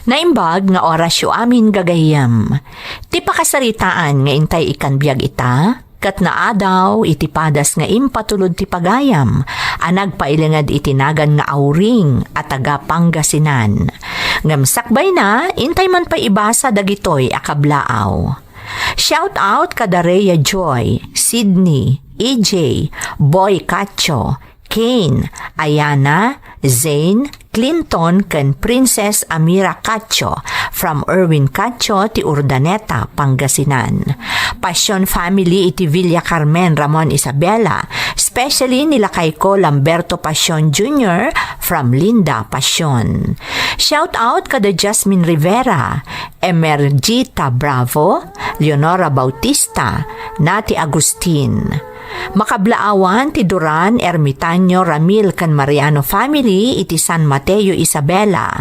Naimbag nga oras yu amin gagayam. Ti pakasaritaan nga intay ikan biyag ita, kat naadaw iti padas nga impatulod ti pagayam, anag pailingad itinagan nga awring at taga Pangasinan. Ngamsakbay na, intay man pa ibasa dagitoy akablaaw. Shout out kada Rhea Joy, Sydney, EJ, Boy Cacho, Kane, Ayana, Zane, Clinton, ken Princess Amira Cacho from Erwin Cacho ti Urdaneta, Pangasinan. Passion family iti Villa Carmen Ramon Isabela, especially nila kay ko Lamberto Passion Jr. from Linda Passion. Shout out kada Jasmine Rivera, Emergita Bravo, Leonora Bautista, Nati Agustin. Makablaawan ti Duran, Ermitanyo, Ramil kan Mariano family iti San Mateo Isabela.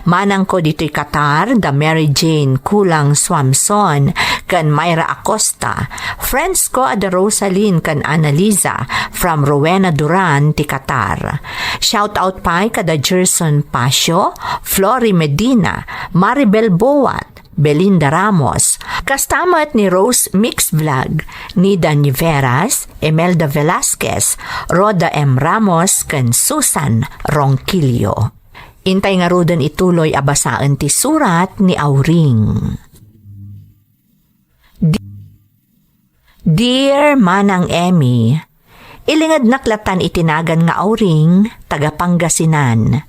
Manang ko dito'y Qatar, da Mary Jane Kulang Swamson kan Myra Acosta. Friends ko ada Rosaline kan Annalisa from Rowena Duran ti Qatar. Shout out pa kada Gerson Pasio, Flory Medina, Maribel Boat, Belinda Ramos, kastamat ni Rose Mix Vlog, Nida Niveras, Emelda Velasquez, Roda M. Ramos, kan Susan Ronquillo. Intay nga rudan ituloy abasaan ti surat ni Auring. Dear Manang Emmy, ilingad naklatan itinagan nga Auring, taga Pangasinan.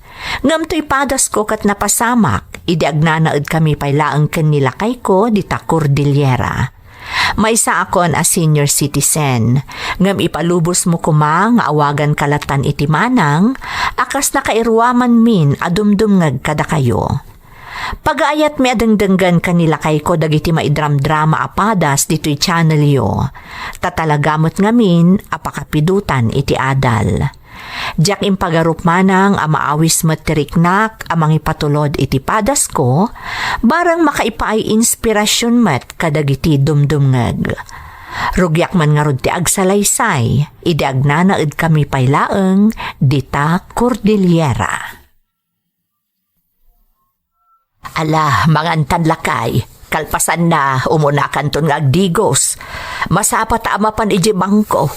Ngam to'y padas ko kat napasamak, idiagnanaad kami pailaang kanilakay ko di ta Cordillera. May sa akon a senior citizen, ngam ipalubos mo kuma nga awagan kalatan iti manang, akas nakairwaman min adumdum ngag kada kayo. Pag-aayat mi adengdenggan kanilakay ko dagiti maidram-drama apadas dito'y channel yo, tatalagamot ngamin apakapidutan iti adal. Diyak impagarup manang amaawis matiriknak amang ipatulod iti padas ko, barang makaipaay inspirasyon mat kadagiti dumdumngag. Rugyak man nga rod ti agsalaysay, idiagnanaed kami pailaeng dita Cordillera. Ala, mangantan lakay, kalpasan na umunakan ton nga agdigos. Masapat amapan iji bangko.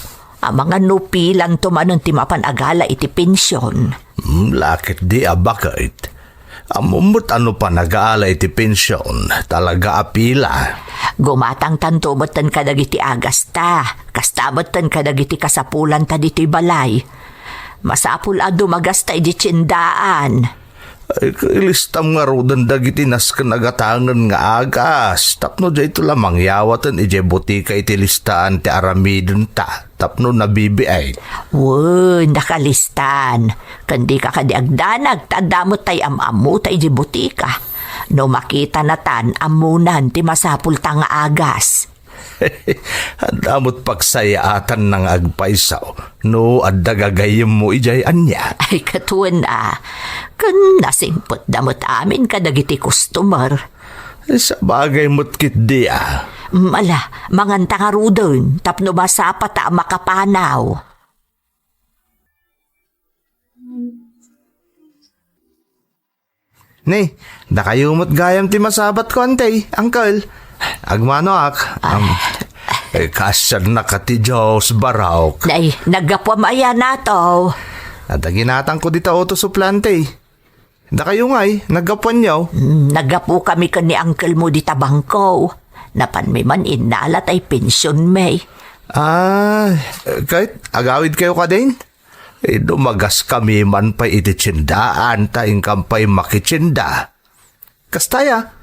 Ang mga nupilan tumanon ti mapan agala iti pensyon. Lakit di abakait. Amumot ano pa nag-aala iti pensyon, talaga apila. Gumatang tantumatan ka dagiti agas ta, kastamatan ka dagiti kasapulan ta dito'y balay. Masapul ado magasta iti tsindaan. Ay, kailistam nga rodan dagiti nasken agatangan nga agas. Tapno dya ito lamang yawatan ije butika iti listaan ti aramidon ta. Tapno nabibi ay. Woy, nakalistan. Kandi ka kadiagdanag, tadamot tay amamu tay ije butika. No makita na tan, amunan ti masapul ta nga agas. Andamot pagsayaatan ng agpaisaw. No, adagagayim mo ijay anya. Ay katuan na. Kan nasingpot damot amin kadagiti customer. Sa bagay mo't kit di ah. Mala, manganta nga rudon. Tapno ba sa pata makapanaw? Ni, nakayumot gayam ti masabat ko antay, uncle. Agmano ak. Kasyan na ka ti Diyos barawk. Nay, nagapwamaya na to. Nadaginatang ko dita auto suplante. Da kayo nga'y, nagapuan niyaw. Nagapu kami ka ni uncle mo di tabangko. Napan may man inalat ay pensyon may. Kahit agawid kayo ka din? Dumagas kami man pa iti tsindaan taing kampay makitsinda. Kastaya,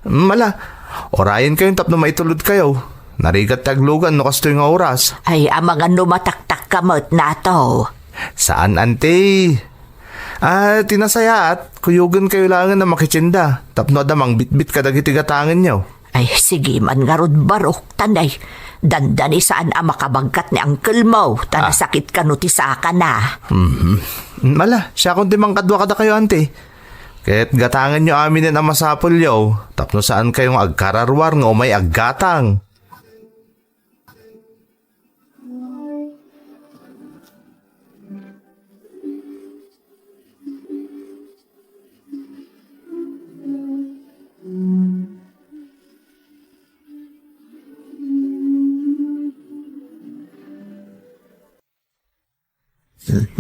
mala, orayin kayong tapno maitulod kayo. Narigat taglugan no kasto yung oras. Ay, amang ano mataktak kamot na to. Saan, ante? Tinasaya at kuyugan kayo langan na makitsinda. Tapno adamang bitbit kadagiti gatangan niyo. Ay, sige man nga rod barok, tanay. Dandani saan ang makabangkat ni uncle mo. Tanasakit ka no ti saka na. Mala, siya kung timang kadwa kada kayo, ante. Kaya't gatangan nyo amin ang masapol yaw. Tapno saan kayong agkararwar nga o may aggatang.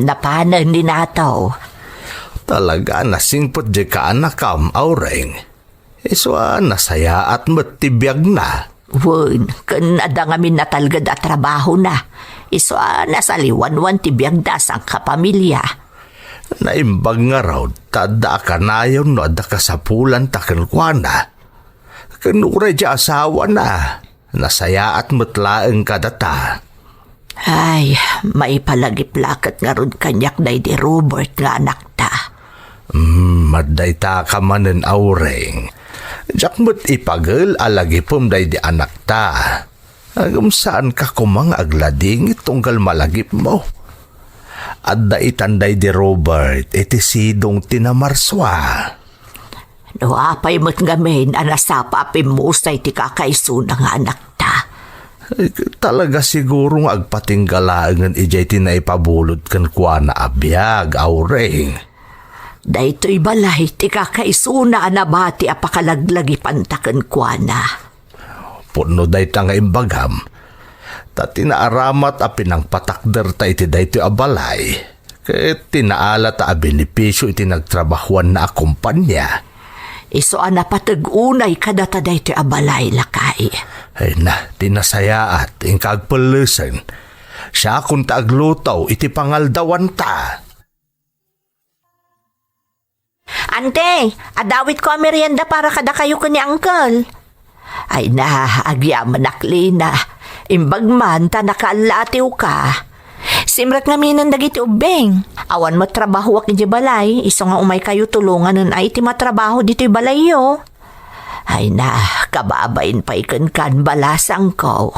Napanan ni nataw. Talaga nasingpot di ka anakam, Aureng. Iswa nasaya at matibiyag na. Wen, kan adangamin na talgad at trabaho na. Iswa nasaliwan-wan tibiyag das ang kapamilya. Naimbag nga raw, tada ka na yun no, da ka sa pulan takan kwa na. Kanuray di asawa na. Nasaya at matlaang kadata. Ay, may palagiplakat nga ron kanyak day di Robert nga anak ta. Maday ta ka manen, Aureng. Diyak mo't ipagel alagi pum day di anak ta. Agam saan ka kumang aglading itunggal malagip mo. At daitanday di Robert, iti sidong tinamarswa. No apay mo't ngamin, anasapa apimusay ti kakaiso nga anak ta. Talaga siguro nga agpatinggalangan ijay tinaipabulod kan kwa na abiyag, Aureng. Daytoy balay ti kakaiso na anabati apakalaglagi pantakan kwa na. Puno day ta nga imbagam. Ta tinaaramat a pinangpatakder ta iti daytoy abalay. Kaya tinaala ta a benepisyo iti nagtrabahuan na akumpanya. Iso anapatag-unay kadata daytoy abalay lakay. Ay na, tinasaya at ingkagpalusan. Siya kung taaglutaw iti pangaldawan ta. Ante, adawit ko ang merienda para kada kayo ko ni Uncle. Ay na, agyaman aklina. Imbag man ta nakaalatiw ka. Simrat nga minan dagiti ubeng. Awan mo trabaho ak iti balay. Iso nga umay kayo tulungan nun ay iti matrabaho dito'y balay yo. Ay na, kababain pa ikan balasang ko.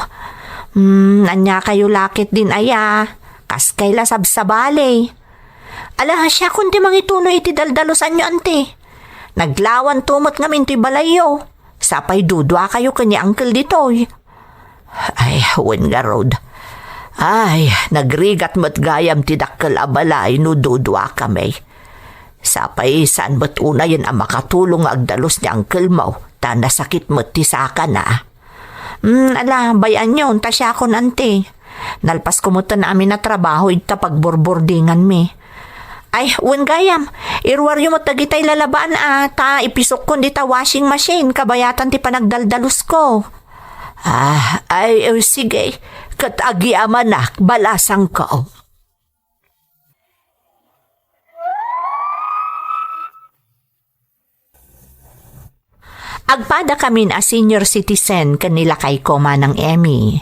Anya kayo lakit din aya. Kas kayla sabsabali. Ala siya kundi mangituloy iti daldalusan nyo, ante. Naglawan tumot nga minto'y balayo. Sapay dudwa kayo kanya Uncle dito'y. Ay, wen nga road. Ay, nagrigat mo't gayam tidakkel abalay no dudwa kami. Sapay saan mo't una yan ang makatulong agdalos ni Uncle mo. Ta nasakit mo't tisaka na. Ala, bayan nyo, ta siya kon, ante. Nalpas ko mo namin na trabaho ita pagborbordingan mi. Ay, wen gayam, irwaryo mo tagitay lalabaan ta ipisok ko di ta washing machine, kabayatan ti panagdaldalos ko. Ay, sige, katagyaman na, balasang ko. Agpada kami a senior citizen kanila kay Koma ng Emmy.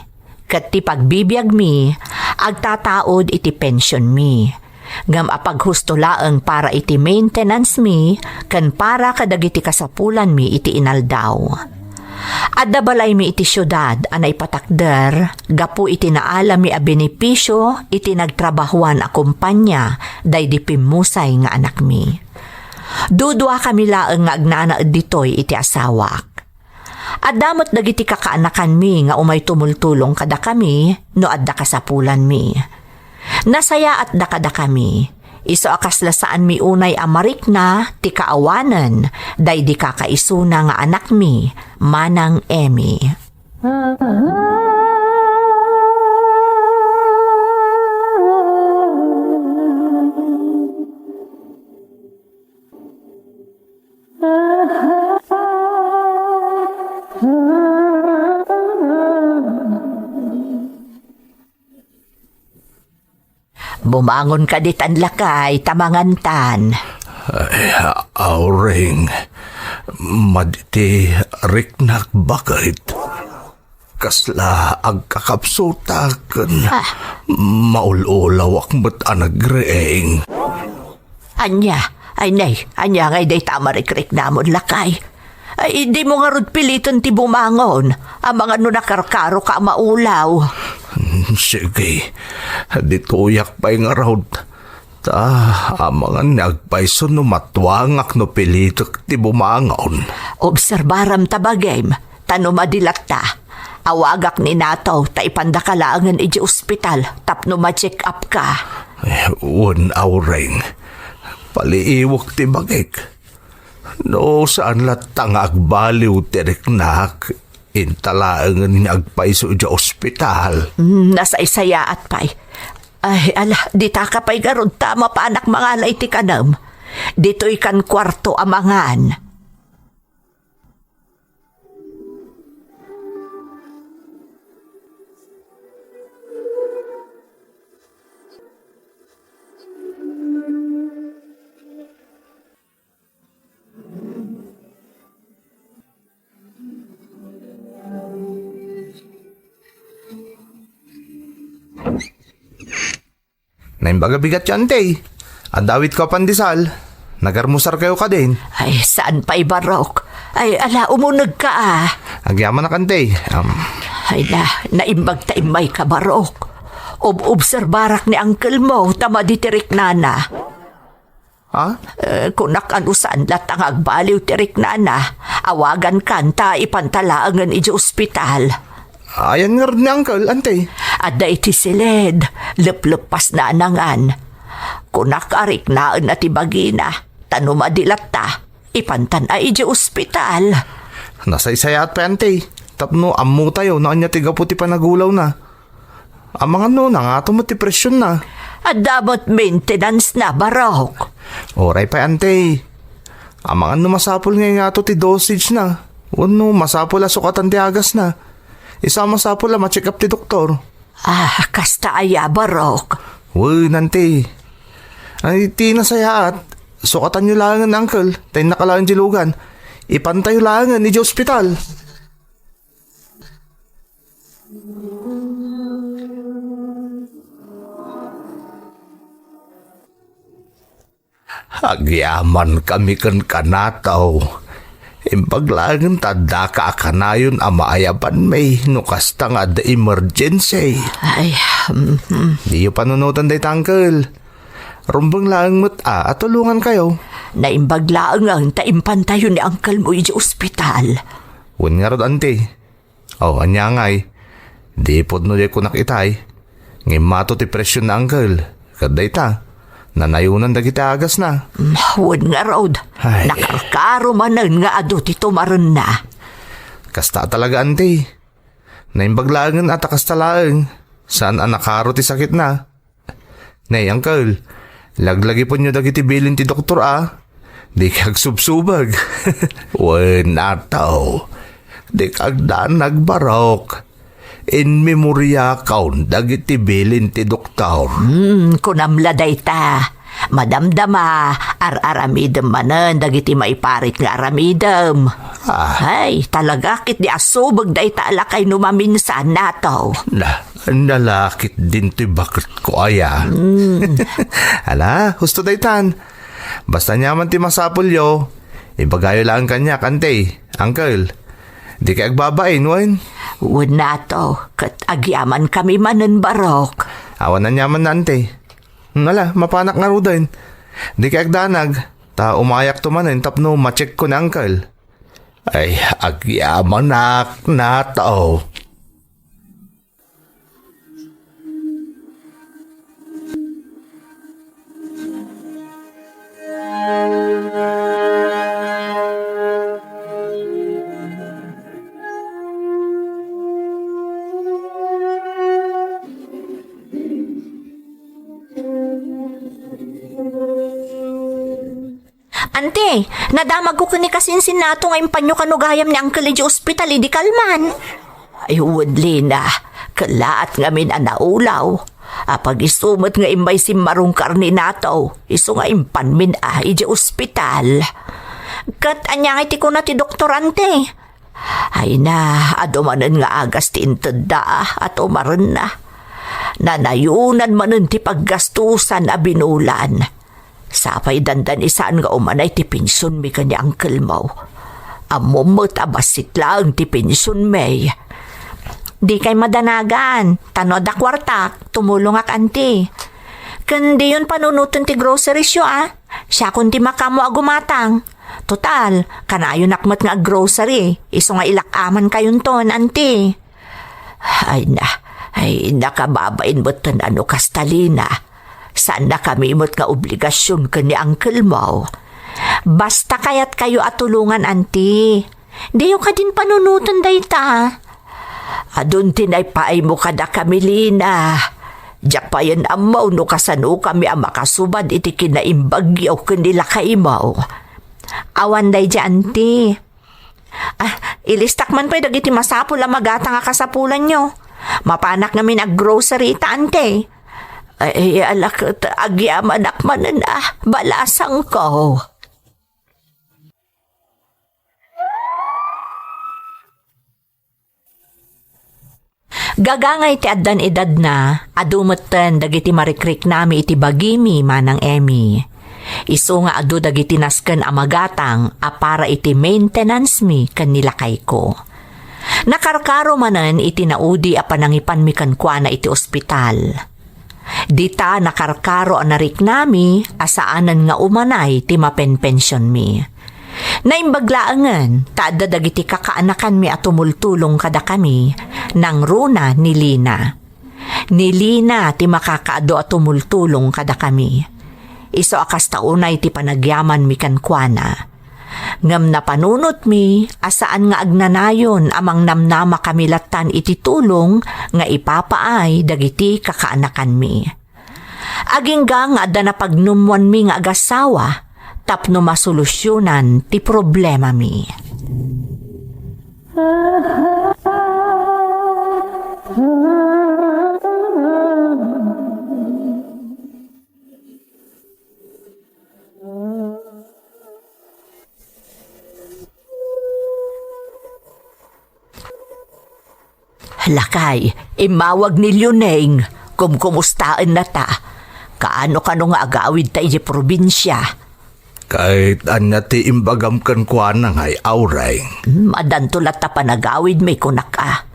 Kat ti pagbibiyag mi, agtataod iti pension mi. Ngam apaghusto laeng para iti maintenance mi, kan para kadagiti kasapulan mi iti inaldaw. Adda balay mi iti syudad anay patakder, gapu iti naala mi a benepisyo iti nagtrabahuan a kumpanya, day di pimusay nga anak mi. Dudwa kami laeng nga agnanaed ditoy iti asawak. Adamot dagiti kakaanakan mi nga umay tumultulong kada kami, no adda kasapulan mi. Nasaya at dakada kami. Iso akasla saan mi unay amarik na ti kaawanan, day di kakaisuna nga anak mi, Manang Emmy. Bumangon ka ditan lakay, tamangantan. Ay, Aureng, maditi riknak bakit. Kasla agkakapsutakan, maululawak mo't anagreeng. Anya, ay nay, anya ngay day tamarikrik namon lakay. Ay, di mo nga rod piliton ti bumangon. Ang mga nakarkaro ka maulaw. Sige, dituyak pa'y nga raw. Ta, mga nagpaiso no matwangak no pilitok ti bumangon. Obserbaram tabagem, tano madilat ta. Awagak ni nataw, ta ipandakalangan iji ospital, tapno ma-check up ka. Un Aureng, paliiwak ti bagik. No, saan latang agbaliw tiriknak, intalaangan ni agpaiso iji ospital. Nasa isaya at pay. Ay, ala, di ta ka pa'y garod tama pa anak mga alay ti kanam. Dito'y kan kwarto amangan. Naimbaga bigat yan, te. Adawit ka pandesal. Nagarmusar kayo ka din. Ay, saan pa'y barok? Ay, ala, umunag ka ah. Agyaman na kan, te. Ay na, naimbag ta imay ka barok. Obserbarak ni uncle mo, tama ditirik nana. Ha? Kunak anusan latang agbaliw tirik nana. Awagan kan ta ipantalaangan iji ospital. Ayan nga rin ni uncle, ante. Ada iti silid, lep-lepas na anangan. Kunak arik naan at ibagina, tanumadilat ta, ipantan ay iji ospital. Nasaysayat pa, ante. Tapno, amu tayo, naan niya tiga puti pa nagulaw na. Amang ano na nga, tumati presyon na. At dapat maintenance na barok. Oray pa, ante. Amang ano masapol nga to ti dosage na. Uno, masapol la sukatan ti agas na. Isa masapol la ma-check up ti doktor. Ah, kasta aya barok. Uy, nante. Ay, ti nasayaat. Sukatan nyo langan, uncle. Tayo nakalaan jilugan. Ipantay langan ni hospital. Agyaman kami kan kanataw. Impaglangan tada ka akanayon amaayaban may nukasta nga da emergency. Ay, Di yung panunutan day tangkel. Rumbang lang mo't at tulungan kayo. naimbag laang ang taimpantayo ni uncle mo iji ospital. Wan nga rod, ante. Anya ngay. Di pod no di ko nakitay. Ngimato ti presyon na uncle. Kaday ta. Nanayunan dagiti agas na. Huwag nga road. Ay. Nakarkaro manan nga ado ti tumaron na. Kasta talaga, ante. Naimbaglangan at akastalaang. Saan ang nakaro ti sakit na? Nay, uncle. Laglagi po nyo dagiti bilin ti doktor Di kag subsubag. Wen ataw. Di kag daan nagbarok. In memoria kaun dagiti bilin ti doktor. Kunamladay ta. Madamdama, ar-aramidem manan, dagiti maiparit nga aramidem. Ay, talaga kit di asubag day ta alakay numaminsan nato. Nalakit din ti bakit ko aya. Ala, husto day tan. Basta nyaman ti masapulyo, ibagayo lang kanya, kante. Uncle, di ka agbabain, wen? Huwag nato, kat agyaman kami manan barok. Awan na nyaman na, ante. Ala, mapanak nga rudain. Di ka agdanag. Ta umayak to manin, tapno ma-check ko na, uncle. Ay, agyaman na tao. Ante, nadamag ko ni kasinsin nato ngayon panyo kanugayam ni Uncle Iji Hospital, di kalman. Ay, Lina, kalaat nga min anaulaw. Apag isumot nga imbay si marong karni nato, iso nga impan min Iji Hospital. Kat anya nga iti ko na ti doktor, ante. Ay na, adumanan nga agas ti intada at umaran na. Nanayunan manan ti paggastusan a binulan. Sapay dandan isaan nga umanay ti pinsun mi kanya uncle mo. Amumot abasit lang ti pinsun may. Di kay madanagan, tano da kwartak, tumulong ak anti. Kandi yun panunutan ti grocery siyo Siya kun ti makamo agumatang. Total, kanayon nakmat nga grocery, iso nga ilakaman kayon ton, anti. Ay nakababain mo tan ano kastalina. Saan na kami mo't nga obligasyon ka ni uncle mo? Basta kaya't kayo at tulungan, anti. Di yung ka din panunutan day ta. Adun tinay paay mo kada kami, Lina. Diyak pa yan amaw no kasano kami ang makasubad iti kinaimbagyaw kanila kaimaw. Awan day dyan, ti. Ilistak man pa'y dagiti masapul ang magata nga kasapulan nyo. Mapanak namin ag grocery ita, ante. Ay, alak, agyaman akmanan balasang ko. Gagangay ti addan edad na, adumutten dagiti marikrik nami iti bagimi manang Emi. Isu nga adu dagiti nasken amagatang para iti maintenance mi kanilakay ko. Nakarkaro manen iti naudi a panangipan mi kankwana iti ospital. Dita nakarkaro anarik nami asaanan nga umanay ti mapenpensyon mi. Naimbaglaangan, taada dagiti kakaanakan mi at tumultulong kada kami, nang runa ni Lina. Ni Lina ti makakaado at tumultulong kada kami. Iso akas taunay ti panagyaman mi kankwana. Ngam na panunot mi, asaan nga agnanayon amang namnama kami latan iti tulong nga ipapaay dagiti kakaanakan mi. Agingga nga adda na pagnumwan mi nga agasawa, tapno masolusyonan ti problema mi. Lakay, imawag ni Luneng, kumustaan na ta. Kaano nga agawid ta iti probinsya. Kahit anya ti imbagam kankwana ngay auray. Madantulat ta panagawid may kunak ka.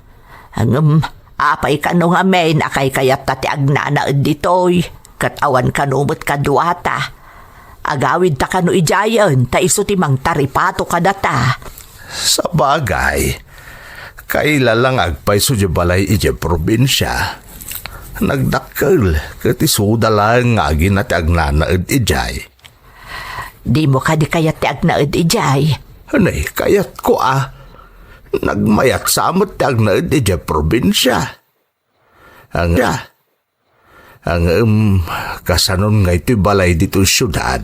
Apay kano nga may nakay kayat ta ti agnana ditoy. Katawan kanumot kaduata. Agawid ta kano ijayan, ta iso ti mang taripato kadata. Sa bagay, kailalang agpay so balay iti probinsya. Nagdakkel, kati sudalang nga ginati agnana ijay. Di mo ka di kayat ti agnaed ijay. Hanay, kayat ko Nagmayat sa amot ti agnaed ijay probinsya. Kasanon nga ito'y balay dito syudad.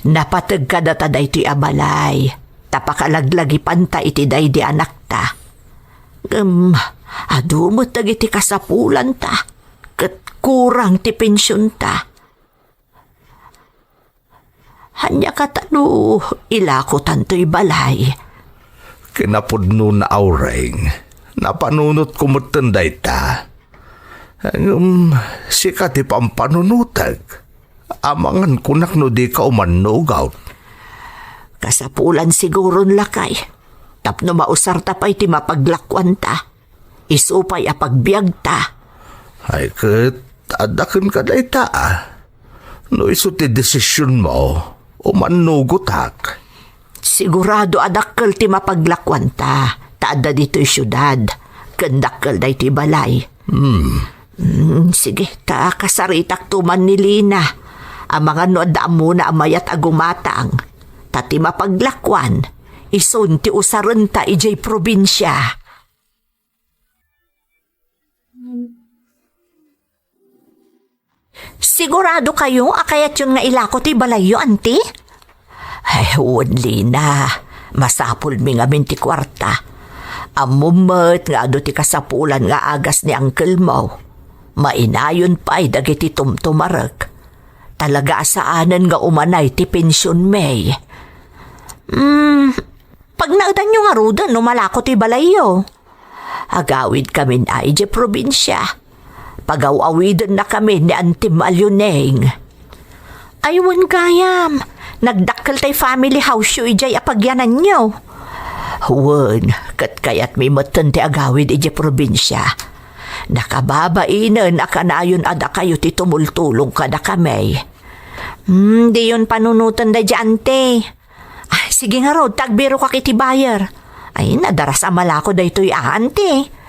Napatag ka data da ito'y abalay. Tapakalaglag ipanta iti day di anak ta. Adumot iti kasapulan ta. Kat kurang ti pensyon ta. Hanya katano, ilako tanto'y balay. Kinapudno na aureng, napanunot kumutanday ta. Sikat ipampanunutag. Amangan kunak no di ka umanugaw. Kasapulan siguron lakay. Tapno mausar ta pa'y ti mapaglakwan ta. Isupay apagbiag ta. Ay kat, adakin ka day ta No iso ti desisyon mo, umanugutak. Sigurado adakkel ti mapaglakwan ta. Taada dito'y syudad. Kandakkel day ti balay. Sige, ta kasaritak tuman ni Lina. Ang mga noda muna amayat agumatang. Tati mapaglakwan. Isun ti usaran ta ijay probinsya. Sigurado kayo akayat yun nga ilako ti balayo, auntie? Ay, huwag Lina. Masapul mi nga minti kwarta. Amumet nga do ti kasapulan nga agas ni Uncle Mo. Mainayon pa'y dagiti tumtumarag. Talaga asaanan nga umanay ti pensyon may. Pag naudan nyo nga rudan, numalako ti balayo. Agawid kami na ije probinsya. Pagawawidan na kami ni Antim Alyoneng. Aywan kayam, nagdakkel tay family house yu ijay apagyanan nyo. Huwag, kat kayat may matan ti agawid ije probinsya. Nakababainan akanayon ada kayo ti tumultulong kada kami. Di yun panunutan da dyan te. Ay, sige nga rod, tagbiro ka kiti buyer. Ay, nadaras amalako da ito'y ante.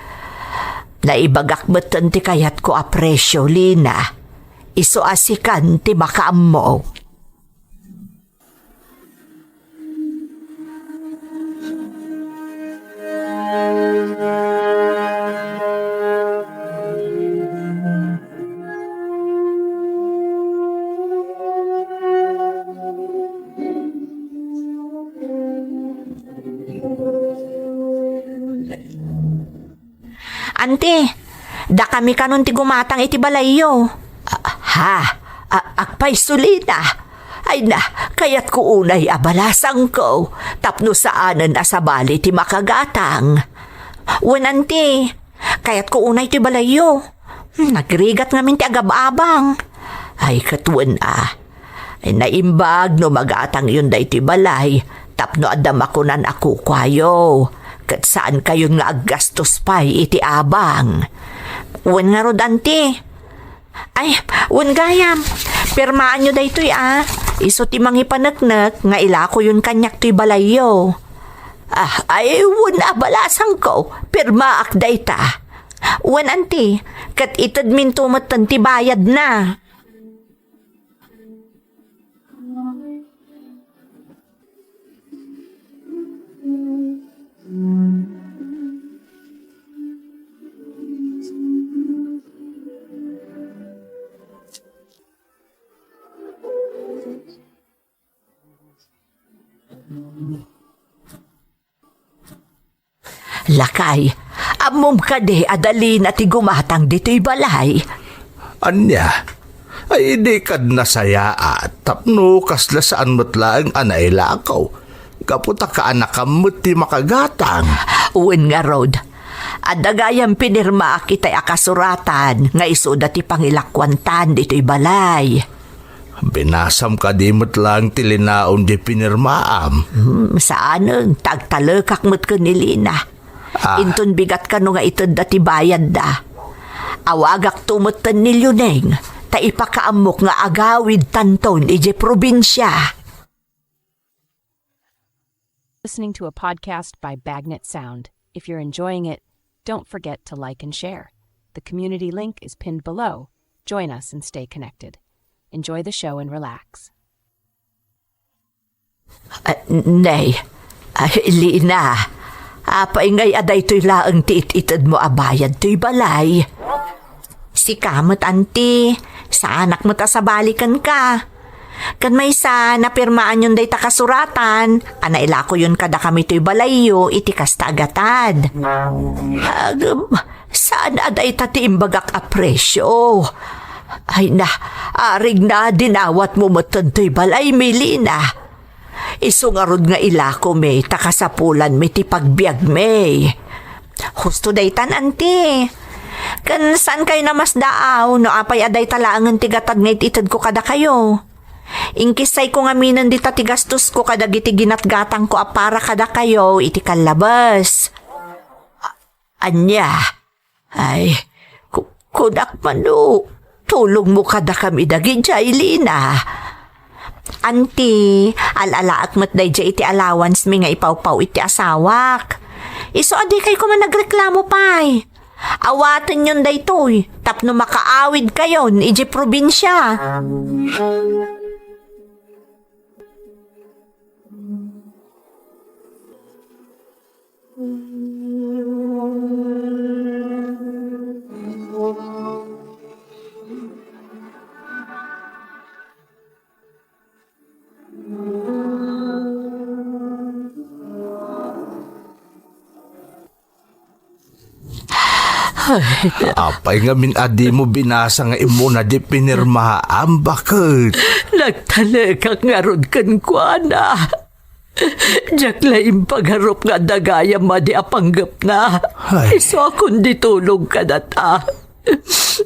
Naibagak batan ti kayat ko apresyo, Lina. Iso asikan ti makaam mo. Ante, da kami kanon ti gumatang iti balayo. Akpay sulita. Ay na, kaya't ko unay abalasang ko, tapno saanan asabali ti makagatang. Wen ante, kaya't ko unay ti balayo. Nagrigat ngamin ti agababang. Ay katuan Ay naimbag no magatang yun da iti balay, tapno adam ako nan ako kwayo. Kat saan kayong nga aggastos pa'y iti abang. Wen nga rod ante. Ay, wen gayam. Pirmaan nyo da ito'y Iso ti mangipanagnak nga ilako yun kanyak to'y balayo. Ay, wen abalasang ko. Pirmaak da ita. Wen ante, kat itad min tumatan ti bayad na. Lakay, amom ka de adali na ti gumatang dito'y balay. Anya, ay di kad nasaya tapno kasla saan matlaang anay lakaw. Kaputa ka anak kamot ti makagatang. Uwin nga rod, adagayang pinirma kita'y akasuratan nga isuda ti pangilakwantan dito'y balay. Binasam ka di matlaang tilinaon di pinirmaam. Saan tagtalakak mo't ka nilina. Inton bigat ka no nga itod dati bayad da. Awagak tumutan ni Luneng, ta ipakaamok nga agawid tanton ije probinsya. Listening to a podcast by Bagnet Sound. If you're enjoying it, don't forget to like and share. The community link is pinned below. Join us and stay connected. Enjoy the show and relax. Nay, Lina. Paingay aday to'y laang tiit-itad mo abayad to'y balay. Si kamot anti, sa anak mo ta sa balikan ka. Kan may sa napirmaan yun day takasuratan, anailako yun kada kami to'y balayo, iti kasta agatad. Saan aday tati imbagak apresyo? Ay na, arig na dinawat mo matan to'y balay, Melina. Isungarod nga ilako may takasapulan may ti pagbiag may. Husto daytan ante. Kan saan kayo namas daaw no apay aday talangan tigatag nga ititad ko kada kayo. Inkisay ko nga minan di tatigastos ko kada giti ginatgatang ko apara kada kayo iti kalabas. Anya. Ay, kudak manu. Tulong mo kada kami dagi Jailina. Anti, alalaak mat day iti allowance mi nga ipaw-paw iti asawak. Iso adi kay ko man nagreklamo pa'y. Awaten yun day to'y, tapno makaawid kayo ni iji probinsya. Apay nga min adi mo binasa nga imo na di pinirmaam, bakit? Nagtalekak nga rod kan kuana. Diyak laing pagharap nga dagaya madi apanggap na. Iso akong ditulog ka na ta.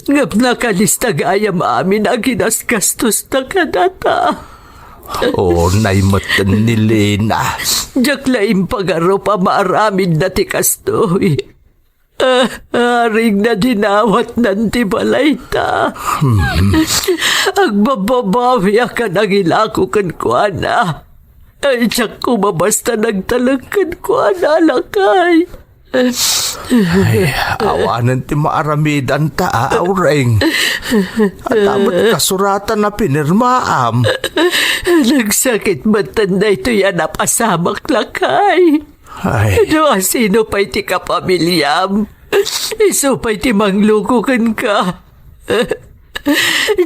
Ngap na kalista gaya maamin ang ginasgastos na ka na ta. Naimatan ni Lena. Diyak laing pagharap maaramin na ti kastoy. Aring na dinawat nanti balay ta. Agbababawi ka nang ilako kan kuana. Ay, tiyak ko mabasta nagtalagkan kuana lakay. Ay, awanan ti maaramidan ta, aureng. At amat kasuratan na pinirmaam. Nagsakit matanda ito yan napasamak lakay. Ay. Sino pa'y ti kapamilyam? Iso pa'y ti manglukukan ka.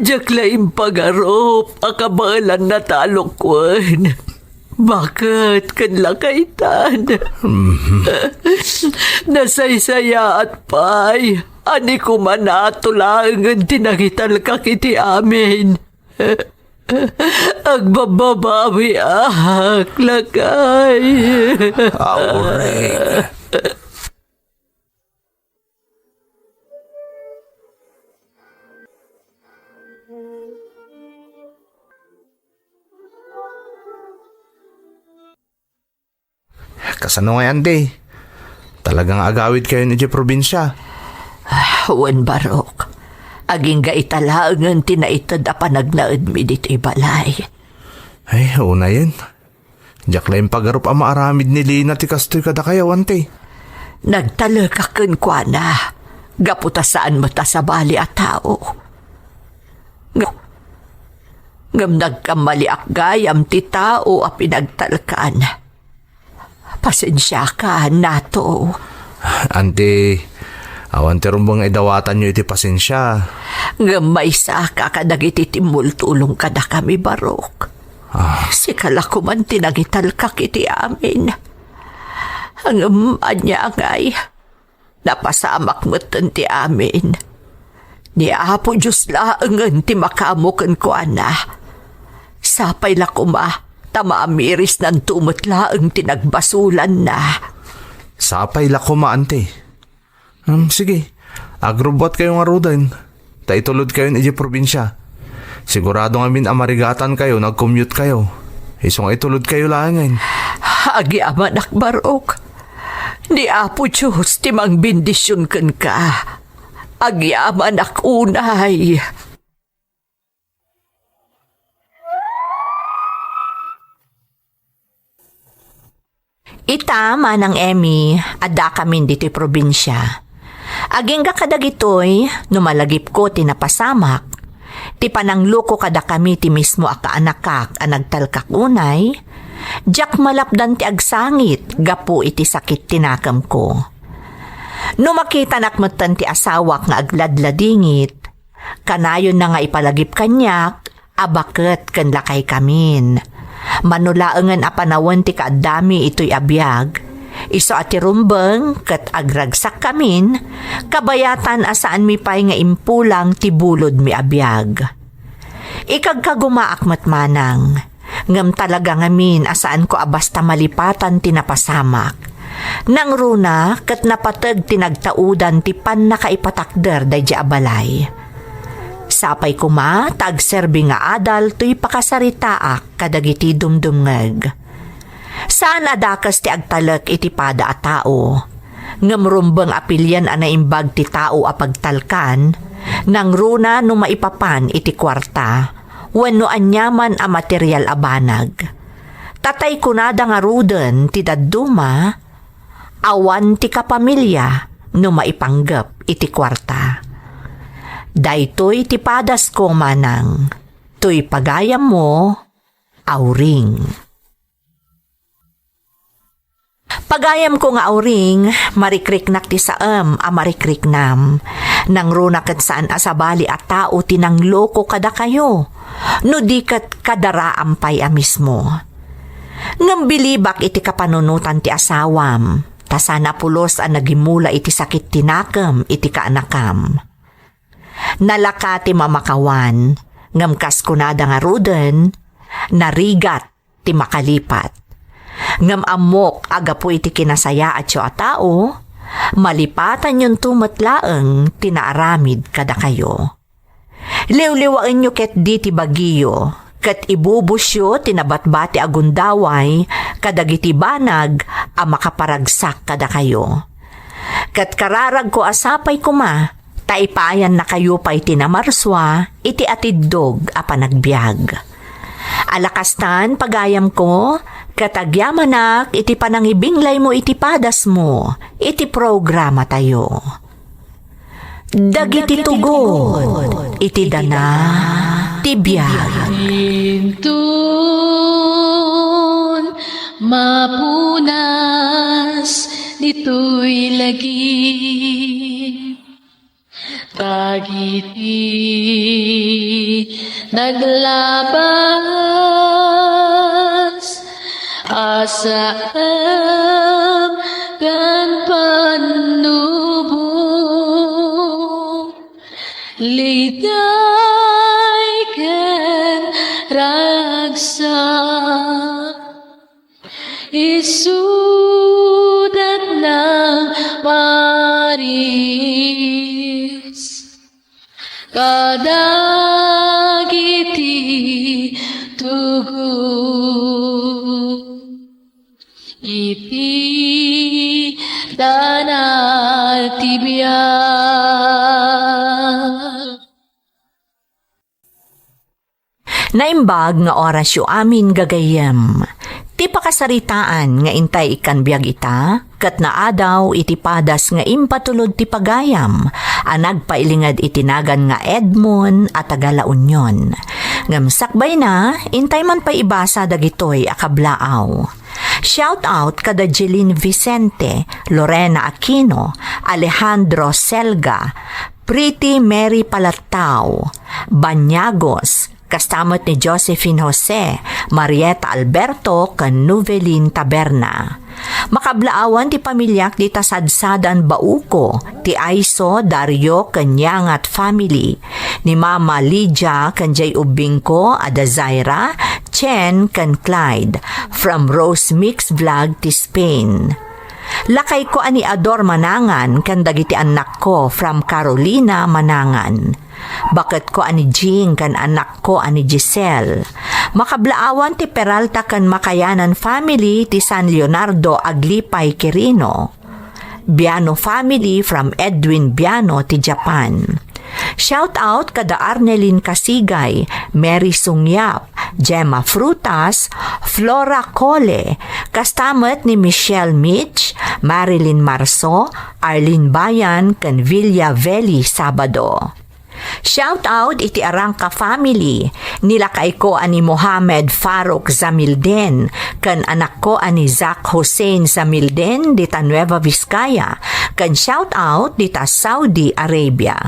Diyak laing pagarop, akabalan na talokwan. Bakit kanla kaitan? Nasaysaya at pay. Ani ko man natulangan tinagital ka kiti amin. Agbababawi lakay. Aureng. Kasano nga yan, day? Talagang agawid kayo ni probinsya. Wan Barok. Aging gaitalaangan tinaitad a panagnaad mi dito ibalay. Ay, una yan. Diyak lang pagarup ang maaramid ni Lina ti kastoy kada kayo, ante. Nagtalakakan kwa na. Gaputa saan mata sa bali at tao. Ngam nagkamali akgayam ti tao a pinagtalkan. Pasensya ka, nato. Ante, awan ti rumbang idawatan nyo iti pasensya. Ngam may sa kakadag iti timultulong kada kami, Barok. Si kalakuman tinagital ka kiti amin. Ang anya ngay, napasamak mo't ti amin. Ni Apo Diyos laangan ti makamukan ko, ana. Sapay lakuma, tamaamiris ng tumutlaang tinagbasulan na. Sapay lakuma, ante. Sige, agrobot kayo nga rudan. Taitulod kayo ni probinsya. Sigurado nga min amarigatan kayo, nag-commute kayo. Isong itulod kayo langin. Agi amanak, Barok. Ni Apo Diyos timang bindisyon kan ka. Agi amanak unay. Ita manang Emmy, adda kamin dito'y probinsya. Aging kadagitoy, numalagip ko tinapasamak. Ti panangluko kada kami ti mismo akaanakak a nagtalkak unay. Diyak malapdan ti agsangit, gapu iti sakit tinakam ko. Numakita nakmatan ti asawak nga agladladingit. Kanayon na nga ipalagip kanyak, abaket ken lakay kamin. Manulaengan a panawon ti kaadami ito'y abiyag. Iso ati rumbeng ket agragsak kamin, kabayatan asaan mi pay nga impulang ti bulod mi abiyag. Ikagkagumaak matmanang, ngem talaga ngamin asaan ko abasta malipatan ti napasamak. Nang runa ket napateg tinagtaudan ti pan nakaipatakder daydi abalay. Sapay kuma, tagserbi nga adal to'y pakasaritaak kadagiti dumdumngeg. Saan adakas ti agtalek iti pada a tao? Ngamrumbang apilyan a naimbag ti tao a pagtalkan, nang runa no maipapan iti kwarta, wenno anyaman a material a banag. Tatay kunada nga ruden ti dadduma, awan ti kapamilya no maipanggep iti kwarta. Daytoy ti padas ko manang, to'y pagayam mo, auring. Pagayam ko nga auring, marikriknak ti saam a marikriknam. Nang runakat saan asabali at tao tinangloko kada kayo, no di kat kadaraampay a mismo. Ngambilibak iti kapanunutan ti asawam, tasana pulos a nagimula iti sakit tinakam iti kaanakam. Nalaka ti mamakawan, ngamkas kunada nga ruden, narigat ti makalipat. Ngam amok agapu iti kinasaya at siya tao, malipatan yung tumatlaeng tinaaramid kada kayo. Liwliwain nyo ket di ti bagiyo, ket ibubusyo tinabatbati agundaway, kadagiti banag a makaparagsak kada kayo. Ket kararag ko asapay kuma, taipayan na kayo pa'y tinamarswa, iti atiddog a panagbiag. Alakastan pagayam ko, katagyamanak iti panangibinglay mo iti padas mo, iti programa tayo. Dagiti tugon, iti dana, tibiyag. Intun mapunas dito'y lagi. Tagiti naglabas pasaam kan panubong liday ken ragsa isudat ng Maris kadagiti tugu iti danal tibiyag. Naimbag nga oras yu amin gagayem. Ti pakasaritaan nga intay ikan biag ita, kat naadaw iti padas nga impatulod ti pagayam, anag pailingad itinagan nga Edmond at Tagala Union. Ngamsakbay na, intay man pa ibasa dagitoy akablaaw. Shout out kada Jeline Vicente, Lorena Aquino, Alejandro Selga, Pretty Mary Palatao, Banyagos, kastamot ni Josephine Jose, Marieta Alberto, kan Nuvelin Taberna. Makablaawan ti pamilyak di tasadsadan Bauco, ti Aiso, Dario, Kanyangat family, ni Mama Lydia, kan Jay Ubingko, Ada Zaira, Chen, kan Clyde, from Rose Mix Vlog ti Spain. Lakay ko ani Ador Manangan, kan dagiti anak ko, from Carolina Manangan. Bakit ko ani Jing kan anak ko ani Giselle. Makablaawan ti Peralta kan Makayanan family ti San Leonardo Aglipay Quirino. Biano family from Edwin Biano ti Japan. Shout out kada Arnelin Kasigay, Mary Sungyap, Gemma Frutas, Flora Cole, kastamet ni Michelle Mitch, Marilyn Marso, Arlene Bayan, kan Villa Veli Sabado. Shout out iti Arangka family, nilakay ko ani Mohamed Farouk Zamilden, kan anak ko ani Zach Hussein Zamilden dita Nueva Vizcaya, kan shout out dita Saudi Arabia.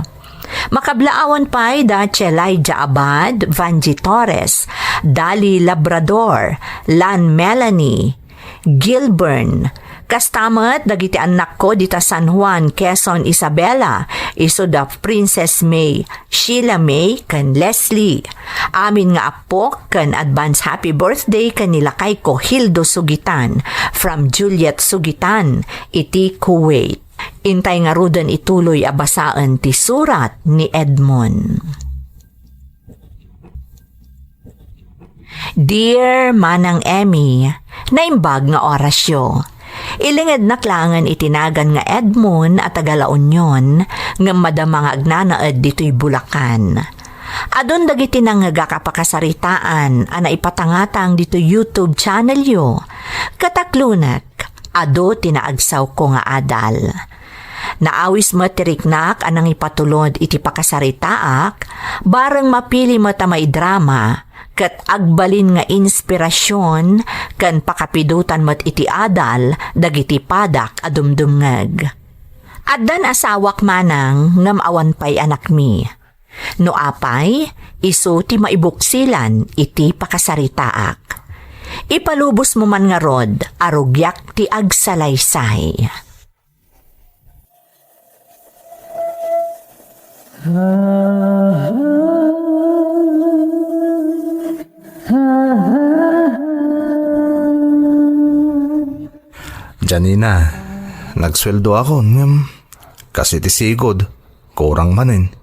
Makablaawan pa'y da Chelaija Abad, Vanji Torres, Dali Labrador, Lan Melanie, Gilburn, kastamat dagiti anak ko dita San Juan, Quezon, Isabela, iso da Princess May, Sheila May, kan Leslie. Amin nga apo, kan advance happy birthday kanilakay ko Hildo Sugitan, from Juliet Sugitan, iti Kuwait. Intay nga rudan ituloy abasaan ti surat ni Edmond. Dear Manang Emmy, naimbag nga orasyo. Ilingad na klangan itinagan nga Edmond at Tagala Union nga madama nga agnanaed dito'y Bulacan. Adon dagiti nang gakapakasaritaan ana ipatangatang dito YouTube channel yo. Kataklunak, ado tinaagsaw ko nga adal. Naawis mo tiriknak anang ipatulod iti pakasaritaak, bareng mapili mo tamay drama, kat agbalin nga inspirasyon, kan pakapidutan mo't iti adal, dagiti padak adumdumngag. Addan asawak manang ngam awan pa'y anak mi. No apay, iso ti maibuksilan iti pakasaritaak. Ipalubos mo man nga rod, arugyak ti agsalaysay. Janina, nagsweldo ako. Kasi ti sigod, kurang manin.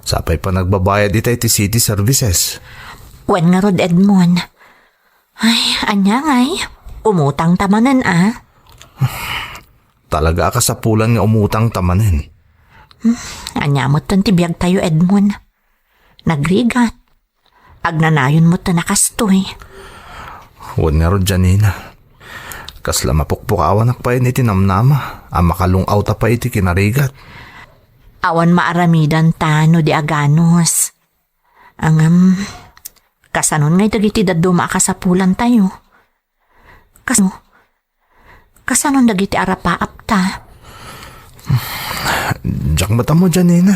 Sapay pa nagbabayad itay ti city services. Wen nga rod Edmond. Ay, anya ngay, umutang tamanan Talaga ka sa pulan nga umutang tamanin. Anya mo tan tibiyag tayo Edmond. Nagrigat. Agnanayon mo tan nakastoy. Wen nga rod Janina. Kasla mapukpukawan akpayin iti namnama. Makalungaw ta pa iti kinarigat. Awan maaramidan ta no di aganos. Kasanon ngay dagiti daddo maakasapulan tayo. Kasanon dagiti arapaap ta. Diyak mata mo, Janina.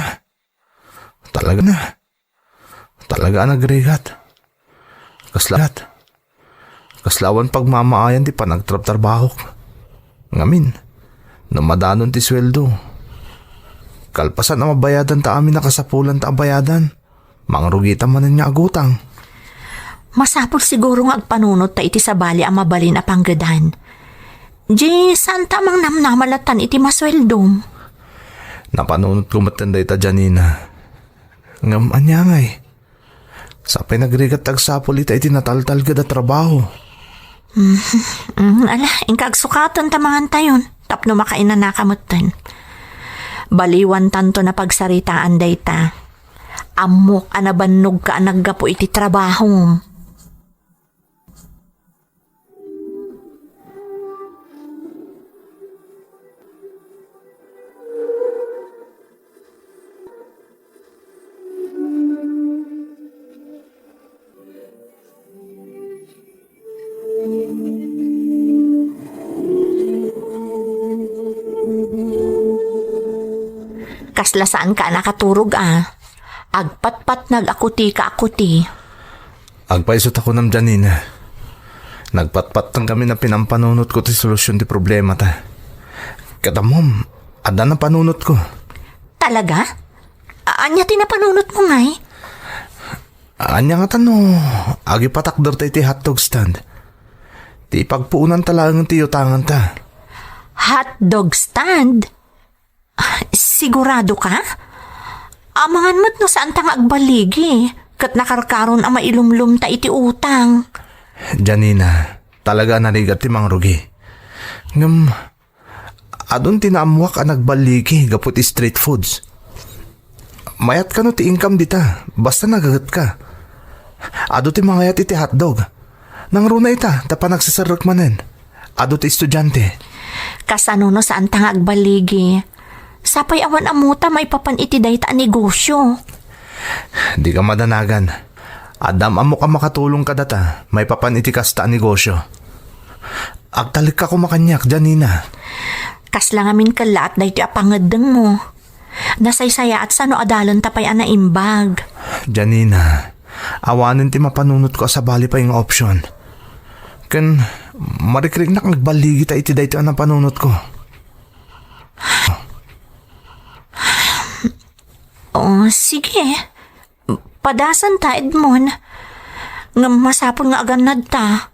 Talaga nagrigat. Kaslawan pagmamaayan ti panagtrabaho. Ngamin, namadanon ti sweldo. Kalpasan na mabayadan ta amin nakasapulan ta abayadan. Mangrugita man niya agutang. Masapul siguro nga agpanunot ta iti sabali ang mabalin a panggadan. Di, saan tamang namnamalatan iti masweldom? Napanunot ko matanday ta Janina. Ngam anya ngay. Sapay nagrigat tagsapul ita iti nataltal kada trabaho. Ala, ingkag sukatan tamangan tayon. Tapno makainan nakamutan. Baliwan tanto na pagsaritaan dayta. Amok anabannog ka naggapo iti trabaho. Kasla saan ka nakaturog Agpatpat nag-akuti ka akuti. Agpaisot ako ng Janina. Nagpatpat lang kami na pinampanunot ko ti solusyon ti problema ta. Katamom, ada na panunot ko. Talaga? Anya tinapanunot mo ngay? Anya nga tano, agi patakder tayo ti hotdog stand. Ti pagpuunan talagang ti yutangan ta. Hotdog stand? Sigurado ka? Amangan mo't no saan tang agbaligi. Kat nakarkaron ang mailumlum ta iti utang. Janina, talaga narigat ti mangrugi. Ngam, adun tinaamuak ang nagbaligi gapot ti street foods. Mayat ka no ti income dita, basta nagagat ka. Ado ti mangayat iti hotdog. Nang runa ita, tapan nagsasarok manen. Ado ti estudyante. Kasano no saan tang agbaligi. Sapay awan amuta may papan iti dayta a negosyo. Di ka madanagan. Adam amo ka makatulong ka data, may papan iti kasta a negosyo. Agtalik ka kumakanyak, Janina. Kasla ngamin kalaat dayta a pangadeng mo. Nasaysaya at sano adalan tapay a naimbag. Janina, awanin ti mapanunot ko sa bali pa yung option. Ken, marikrik na kang baligi ta iti dayta ang panunot ko. Oh, sige. Padasan ta, Edmond. Nga masapon nga aganad ta.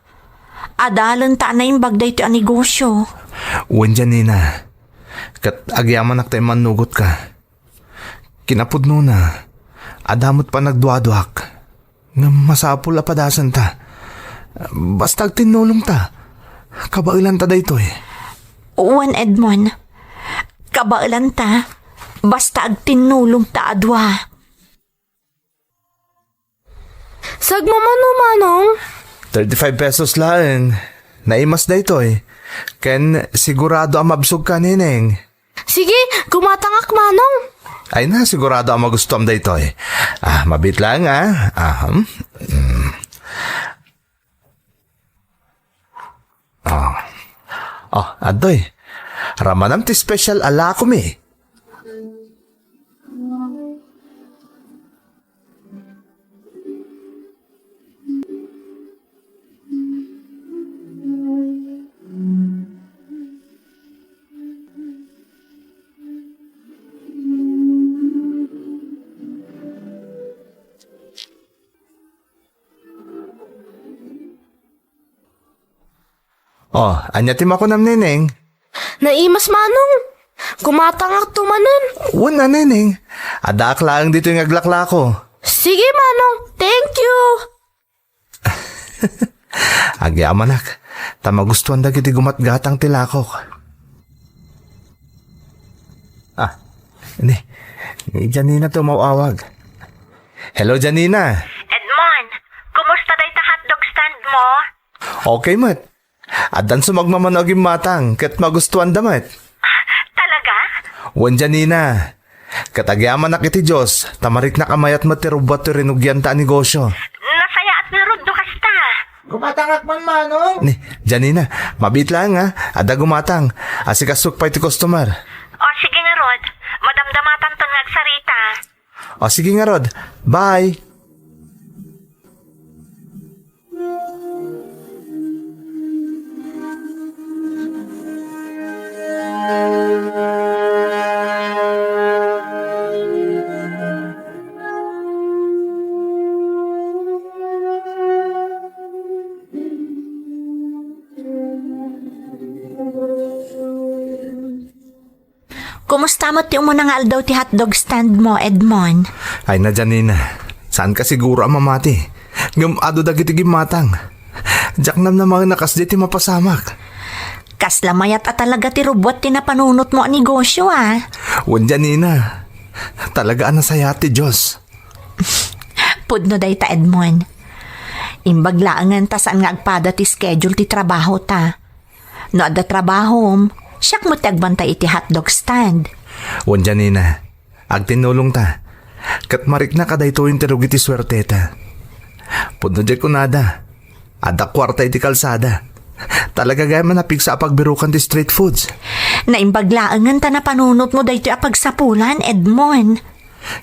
Adalan ta na yung bagday ti a negosyo. Uwan Janina, kat agyaman ak tayo manugot ka. Kinapudno na, adamot pa nagduaduak. Nga masapul a padasan ta. Basta agtinulong ta. Kabailan ta dayto eh. Uwan, Edmond. Kabailan ta. Basta agtinulong ta adwa. Sagmamanong, 35 pesos lang. Naimas dayto eh. Ken sigurado ang mabsog ka nineng. sige, kumatangak manong. Ay na, sigurado ang magustuhan dayto eh. Mabit lang adoy. Ramanam ti special ala ko mi. Anyatim ako nam neneng. Naimas manong, kumatangak tumanan. Una neneng. Adak lang dito yung aglakla ko. Sige manong, thank you. Agyamanak, tamagustuhan da kiti gumatgatang tilakok. Hindi. Janina to mauawag. Hello, Janina. Edmond, kumusta day ta hotdog stand mo? Okay, mat. Adan sumagmamanagim matang, kat magustuhan damat. Talaga? Wan Janina. Katagyaman na kiti Diyos, tamarik na kamayat matirubat to rinugyan ta negosyo. Nasaya at naruddo kasta. Gumatangak man manong. Ni, Janina, mabit lang Ada gumatang. Asikasuk pa iti customer. O sige nga Rod, madamdamatan to nagsarita. O sige nga Rod, bye. Kumusta mo ti umuna nga aldaw ti hotdog stand mo, Edmond? Ay na, Janina. Saan ka siguro ang mamati? Ado dagiti gimatang. Jaknam na mga nakas di ti mapasamak. Kaslamayat at talaga ti rubot ti napanunot mo ang negosyo, ah. Wan, Janina. Talaga anasaya ti Diyos. Pudno day ta, Edmond. Imbaglaangan ta saan nga agpada ti schedule ti trabaho ta. No adda trabahom, siyak mo tagbantay iti hotdog stand. Wan, Janina. Agtinulong ta. Kat marik na kaday to interog iti swerte ta. Pudno di kunada. Ada kwarta iti kalsada. Talaga gaya manapig sa pagbirukan ti street foods. Naimbaglaangan ta na panunot mo day ti apagsapulan, Edmond.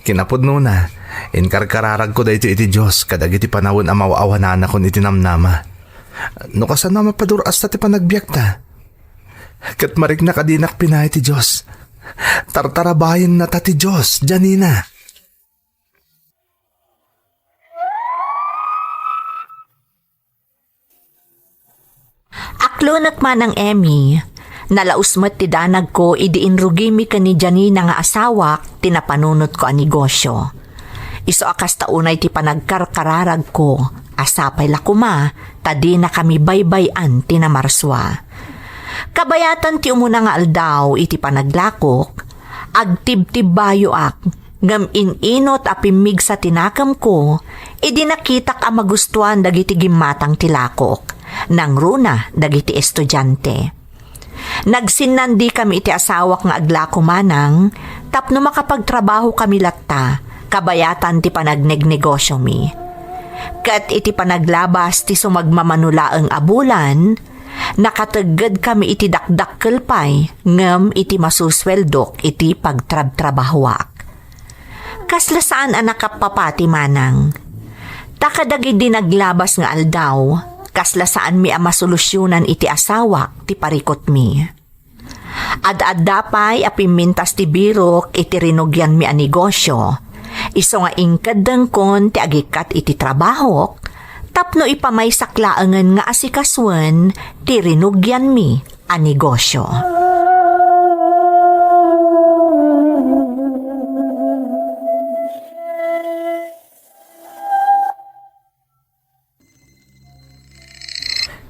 Kinapudno na. Inkarkararag ko dahito iti Diyos kadag iti panawon ang mawaawanan akon iti namnama. No kasan na mapaduras ta ti panagbiyak ta. Kat marik na kadinak pinay ti Diyos. Tartarabayan na ta ti Diyos, Janina. Aklonat man ang Emmy, nalausmat ti danag ko idiin rugimi ka ni Janina nga asawak tinapanunot ko ang negosyo. Iso akas taunay ti panagkarkararag ko, asapay lakuma, tadi na kami baybayan tinamarswa. Kabayatan ti umuna nga aldaw iti panaglakok, agtibtib bayo ak, ngam inot apimig sa tinakam ko, idi nakitak ang magustuhan dagiti gimatang tilakok, nang runa dagiti estudyante. Nagsinandi kami iti asawak nga aglako manang, tapno makapagtrabaho kami latta, kabayatan ti panagnegnegosyo mi. Kat iti panaglabas ti sumagmamanulaang abulan, nakatagad kami iti dakdakkel pay, ngem iti masusweldok iti pagtrab-trabahwak. Kasla saan ang nakapapati manang? Takadagi din naglabas nga aldaw, kasla saan mi ang masolusyonan iti asawak ti parikot mi. Ad-adda pay apimintas ti birok iti rinugyan mi ang negosyo. Iso nga ingkadang kon ti agikat iti trabahok, tapno ipamay saklaangan nga asikaswan ti rinugyan mi ang negosyo.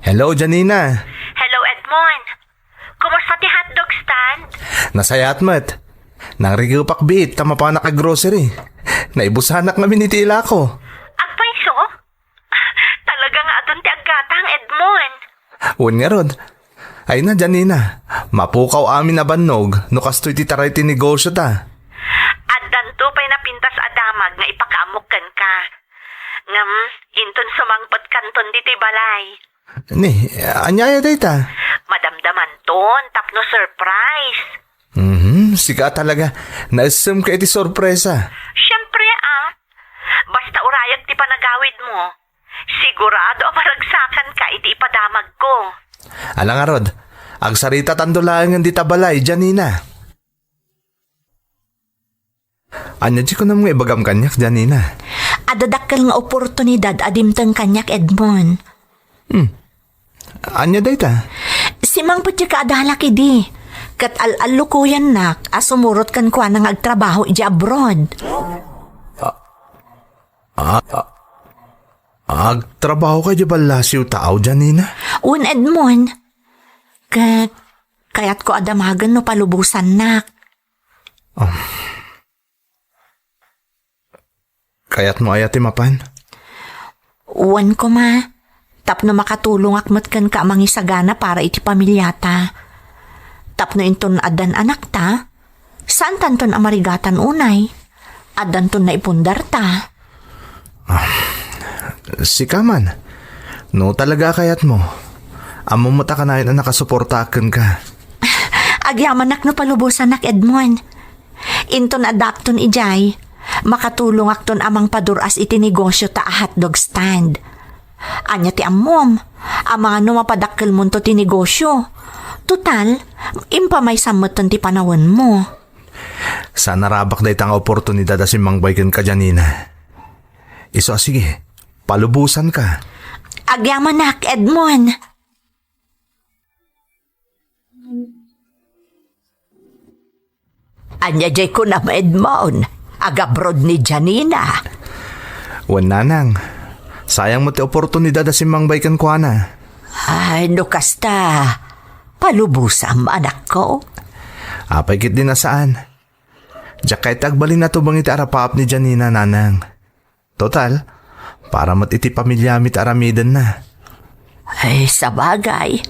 Hello, Janina. Hello, Edmond. Kumusta ti hotdog stand? Nasayat mat. Nang rigil pakbit, tama pa naka-grocery. Naibusanak namin ni tila ko. Agpaiso? Talaga nga adun ti aggatang, Edmond. Wan nga rod. Ay na, Janina. Mapukaw amin na bannog, no kastoy ti taray ti negosyo ta. Addan to pay napintas adamag nga ipakaamukkan ka. Ngam, inton sumangpot kanton di ti balay. Ni, anyaya day ta. Madamdaman ton, tapno surprise. Sika talaga. Naasam ka iti sorpresa. Siyempre basta urayag ti panagawid mo. Sigurado maragsakan ka iti ipadamag ko. Alang arod, agsarita tandulangan di tabalay, Janina. Anya di ko na mga ibagam kanyak, Janina. Adadakkel nga oportunidad adimtang kanyak, Edmond. Anya day ta? Simang pati ka adalak idi. Kat al-alukuyan nak, asumurot kan kwa nang agtrabaho iji abroad. Agtrabaho ka di balasiw tao, Janina? Un Edmond. Kaya't ko adamagan no palubusan nak. Kaya't mo ayati mapan? Uwan ko ma. Tapno makatulong akmat kan ka mangisagana para iti pamilyata. Tapno inton adan anak ta. Saan tanton amarigatan unay? Adan ton na ipundar ta. Sikaman. No talaga kayat mo. Amo mo ta kanayon ang nakasuportakan ka. Agyaman nak no palubusan nak, Edmond. Inton adapton ijay. Makatulong akton amang paduras iti negosyo ta hotdog stand. Anya ti ammom, ama no mapadakkel mo to ti negosyo. Total, impamay samutan ti panawon mo. Sana rabak day tang oportunidad asin mangbaykan ka, Janina. Iso sige, palubusan ka. Agyaman nak, Edmond. Anya jay ko na Edmond. Agabrod ni Janina. Wan nanang, sayang mo ti oportunidad na simangbay kan ko na. Ay, no kasta. Palubusam, anak ko. Apay kit din na saan. Diyak kahit agbalin na to bang iti arapaap ni Janina, nanang. Total, para matiti pamilya mit aramidan na. Ay, sa bagay.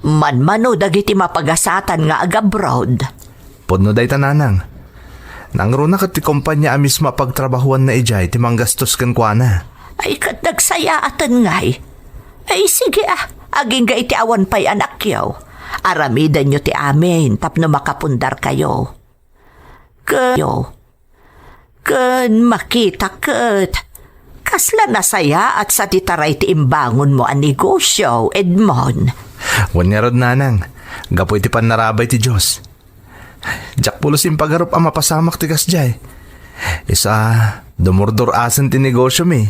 Manmano dagiti mapagasatan nga agabroad. Podno day tananang. Nangruna kat ti kumpanya amis mapagtrabahuan na ijay ti manggastos kan kwa na. Ay, kat nagsayaatan ngay. Ay, sige aging ga iti awan pa'y anak yaw. Aramidan nyo ti amin, tapno makapundar kayo. Ken makita ket. Kasla nasaya at sa titaray ti imbangon mo ang negosyo, Edmond. Wan nga rod nanang, gapoy ti panarabay ti Diyos. Diyak pulos yung pagarup ang mapasamak ti kasjay. Isa, dumurdor asan ti negosyo mi.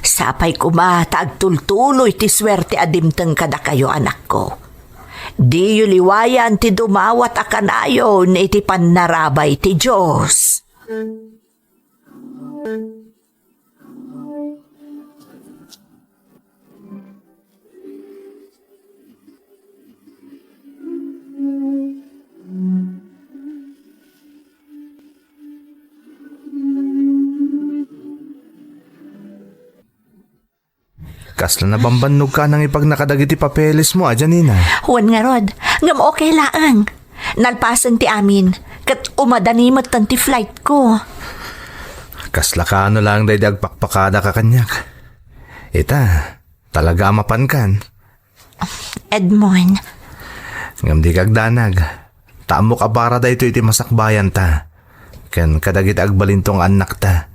Sapay kumata agtultuloy ti swerte adimteng kada kayo anak ko. Di yu liwayan ti dumawat akanayon iti panarabay ti Diyos. Kasla na bambannog ka nang ipag nakadagiti papeles mo, Janina. Huwan nga rod, ngam okay laang. Nalpasan ti amin, kat umadanimot tan ti flight ko. Kasla ka ano lang day agpakpakada ka kanyak. Ita, talaga mapan kan. Edmond, Ngam di kagdanag. Tamo ka para da ito iti masakbayan ta. Ken kadagit agbalintong anak ta.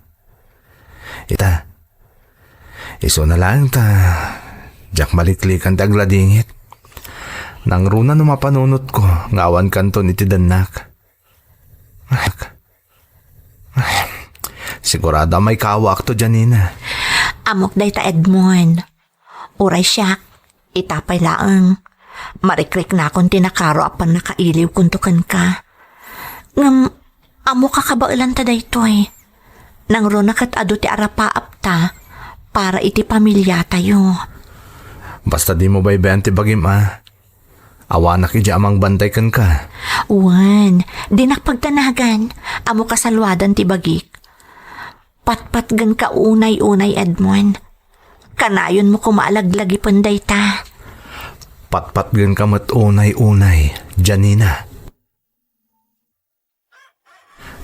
Ita, iso na lang ta. Diyak maliklikan ti agladingit. Nang runa no mapanunot ko, ngawan kanton iti danak. Sigurado may kawak to, Janina. amok day ta Edmond. Uray siya, itapay laang. Marikrik na akong tinakaro apan nakailiw kuntukan ka. Ngam, amo ka kabailan ta daytoy. Nang ro nakat ado ti arapaap ta, para iti pamilya tayo. Basta di mo baybayan ti bagim awanak iti amang bantay kan ka. Wan, di nakpagtanagan, amo kasalwadan ti bagik. Patpat gan ka unay-unay Edmond. Kanayon mo kumaalaglag ipanday ta. Patpat gan ka mat unay-unay, Janina.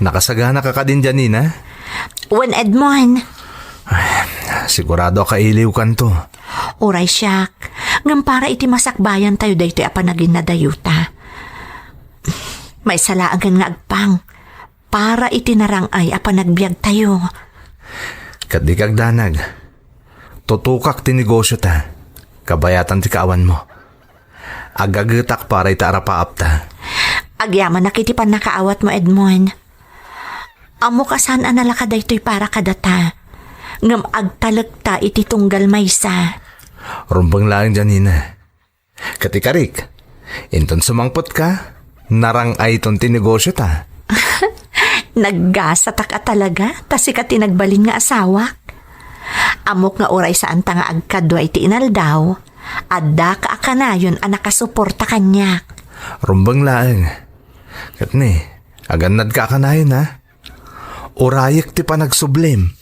Nakasagana ka ka din, Janina? Wan Edmond. Sigurado ka iliw kan to. Uray siyak, ngam para iti masakbayan tayo daytoy apanagin na dayuta. May salaan kan nga agpang, para iti narangay apanagbiag tayo. Kat di kagdanag. Tutukak ti negosyo ta. Kabayatan ti kaawan mo. Agagetak para ita arapaap ta. Agyaman nakitipan nakaawat mo Edmond. Amo kasan analaka daytoy para kadata. Ngam agtalagta iti tunggal maysa. Rumbang lang, Janina. Katikarik, inton sumangpot ka, narangay ton ti negosyo ta. Naggasata ka talaga, tasi ka tinagbalin nga asawak. Amok nga oray saan ta nga agkadwa iti inaldaw, adda ka akanayon ang nakasuporta kanyak. Rumbang lang. Katni, aganad ka kanayon Orayek ti panagsublim.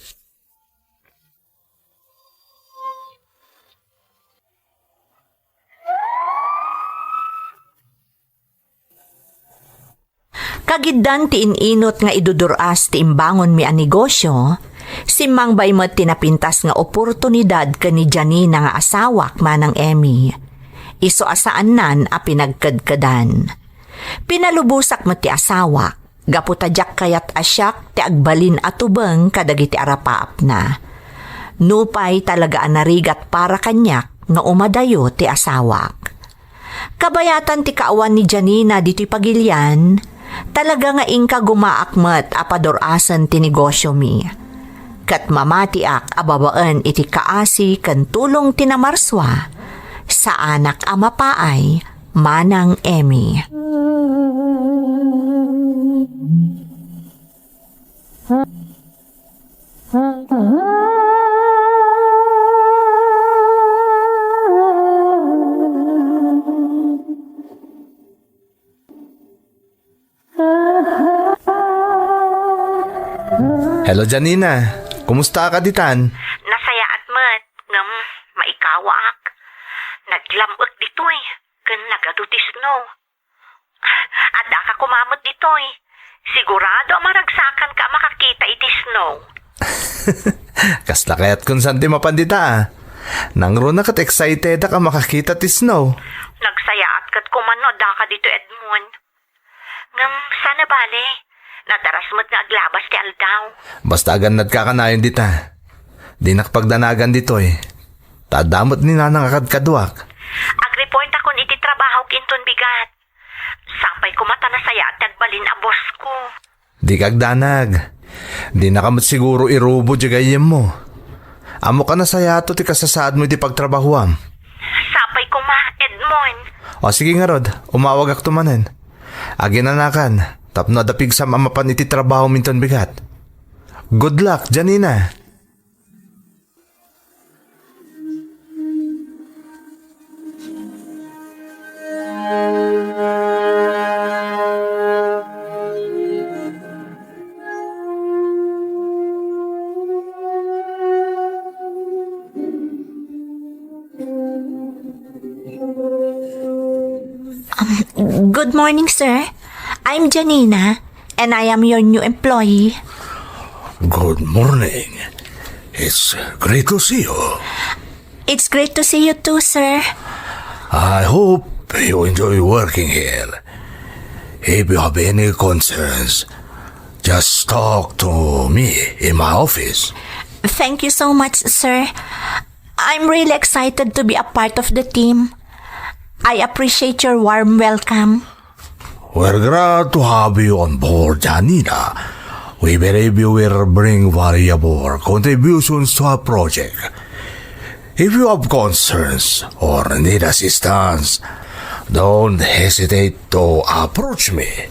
Kagiddan ti ininot nga iduduras ti imbangon mi a negosyo, si Mang Baymot tinapintas nga oportunidad kani Janina nga asawak manang Emmy. Iso asaan nan a pinagkadkadan. Pinalubusak mo ti asawak, gaputadyak kayat asyak ti agbalin atubeng kadagiti arapaap na. Nupay talaga anarigat para kanyak nga umadayo ti asawak. Kabayatan ti kaawan ni Janina dito'y pagilyan, talaga nga ingka gumaakmat apadorasan ti negosyo mi. Kat mamatiak ababaan iti kaasi kan tulong tinamarswa sa anak amapaay manang Emmy. Hello, Janina. Kumusta ka ditan? Nasaya at mat, ngam maikawak. Naglamok ditoy, kan nagadutis no. At ka kumamot ditoy. Sigurado maragsakan ka makakita iti snow. Kasla kaya't kung saan ti mapandita ah. Nangro na kat excited ka makakita ti snow. Nagsaya at kat kumano ka dito Edmond. Ngam sana bale, nadaras mo't nga aglabas ti aldaw. Basta agan nagkakanayon dita. Di nakapagdanagan dito eh. Tadamot ni nanang akad-kadwak. Agreport ako iti trabaho kinton bigat. Sapay kumata na saya at nagbalin a boss ko. Di kagdanag. Di nakamot siguro irubo jagayem mo. Amo ka na sayato ti kasasaad mo iti pagtrabahuam. Sapay kuma, Edmond. O sige nga rod, umawag ak tumanen. Aginanakan, tapno adapig sa mamapan iti trabaho minton bigat. Good luck, Janina. Good morning, sir. I'm Janina, and I am your new employee. Good morning. It's great to see you. It's great to see you too, sir. I hope you enjoy working here. If you have any concerns, just talk to me in my office. Thank you so much, sir. I'm really excited to be a part of the team. I appreciate your warm welcome. We're glad to have you on board, Janina. We believe you will bring valuable contributions to our project. If you have concerns or need assistance, don't hesitate to approach me.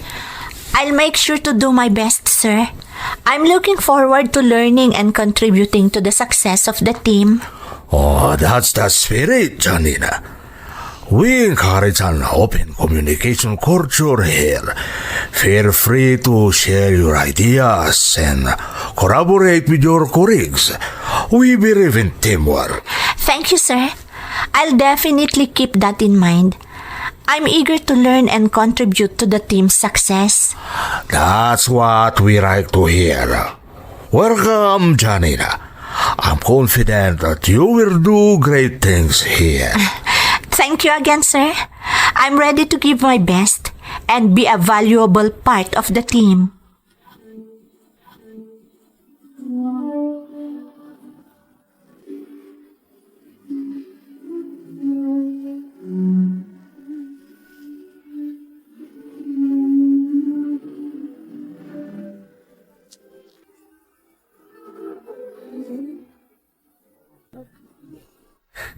I'll make sure to do my best, sir. I'm looking forward to learning and contributing to the success of the team. Oh, that's the spirit, Janina. We encourage an open communication culture here. Feel free to share your ideas and collaborate with your colleagues. We believe in teamwork. Thank you, sir. I'll definitely keep that in mind. I'm eager to learn and contribute to the team's success. That's what we like to hear. Welcome, Janina. I'm confident that you will do great things here. Thank you again, sir. I'm ready to give my best and be a valuable part of the team.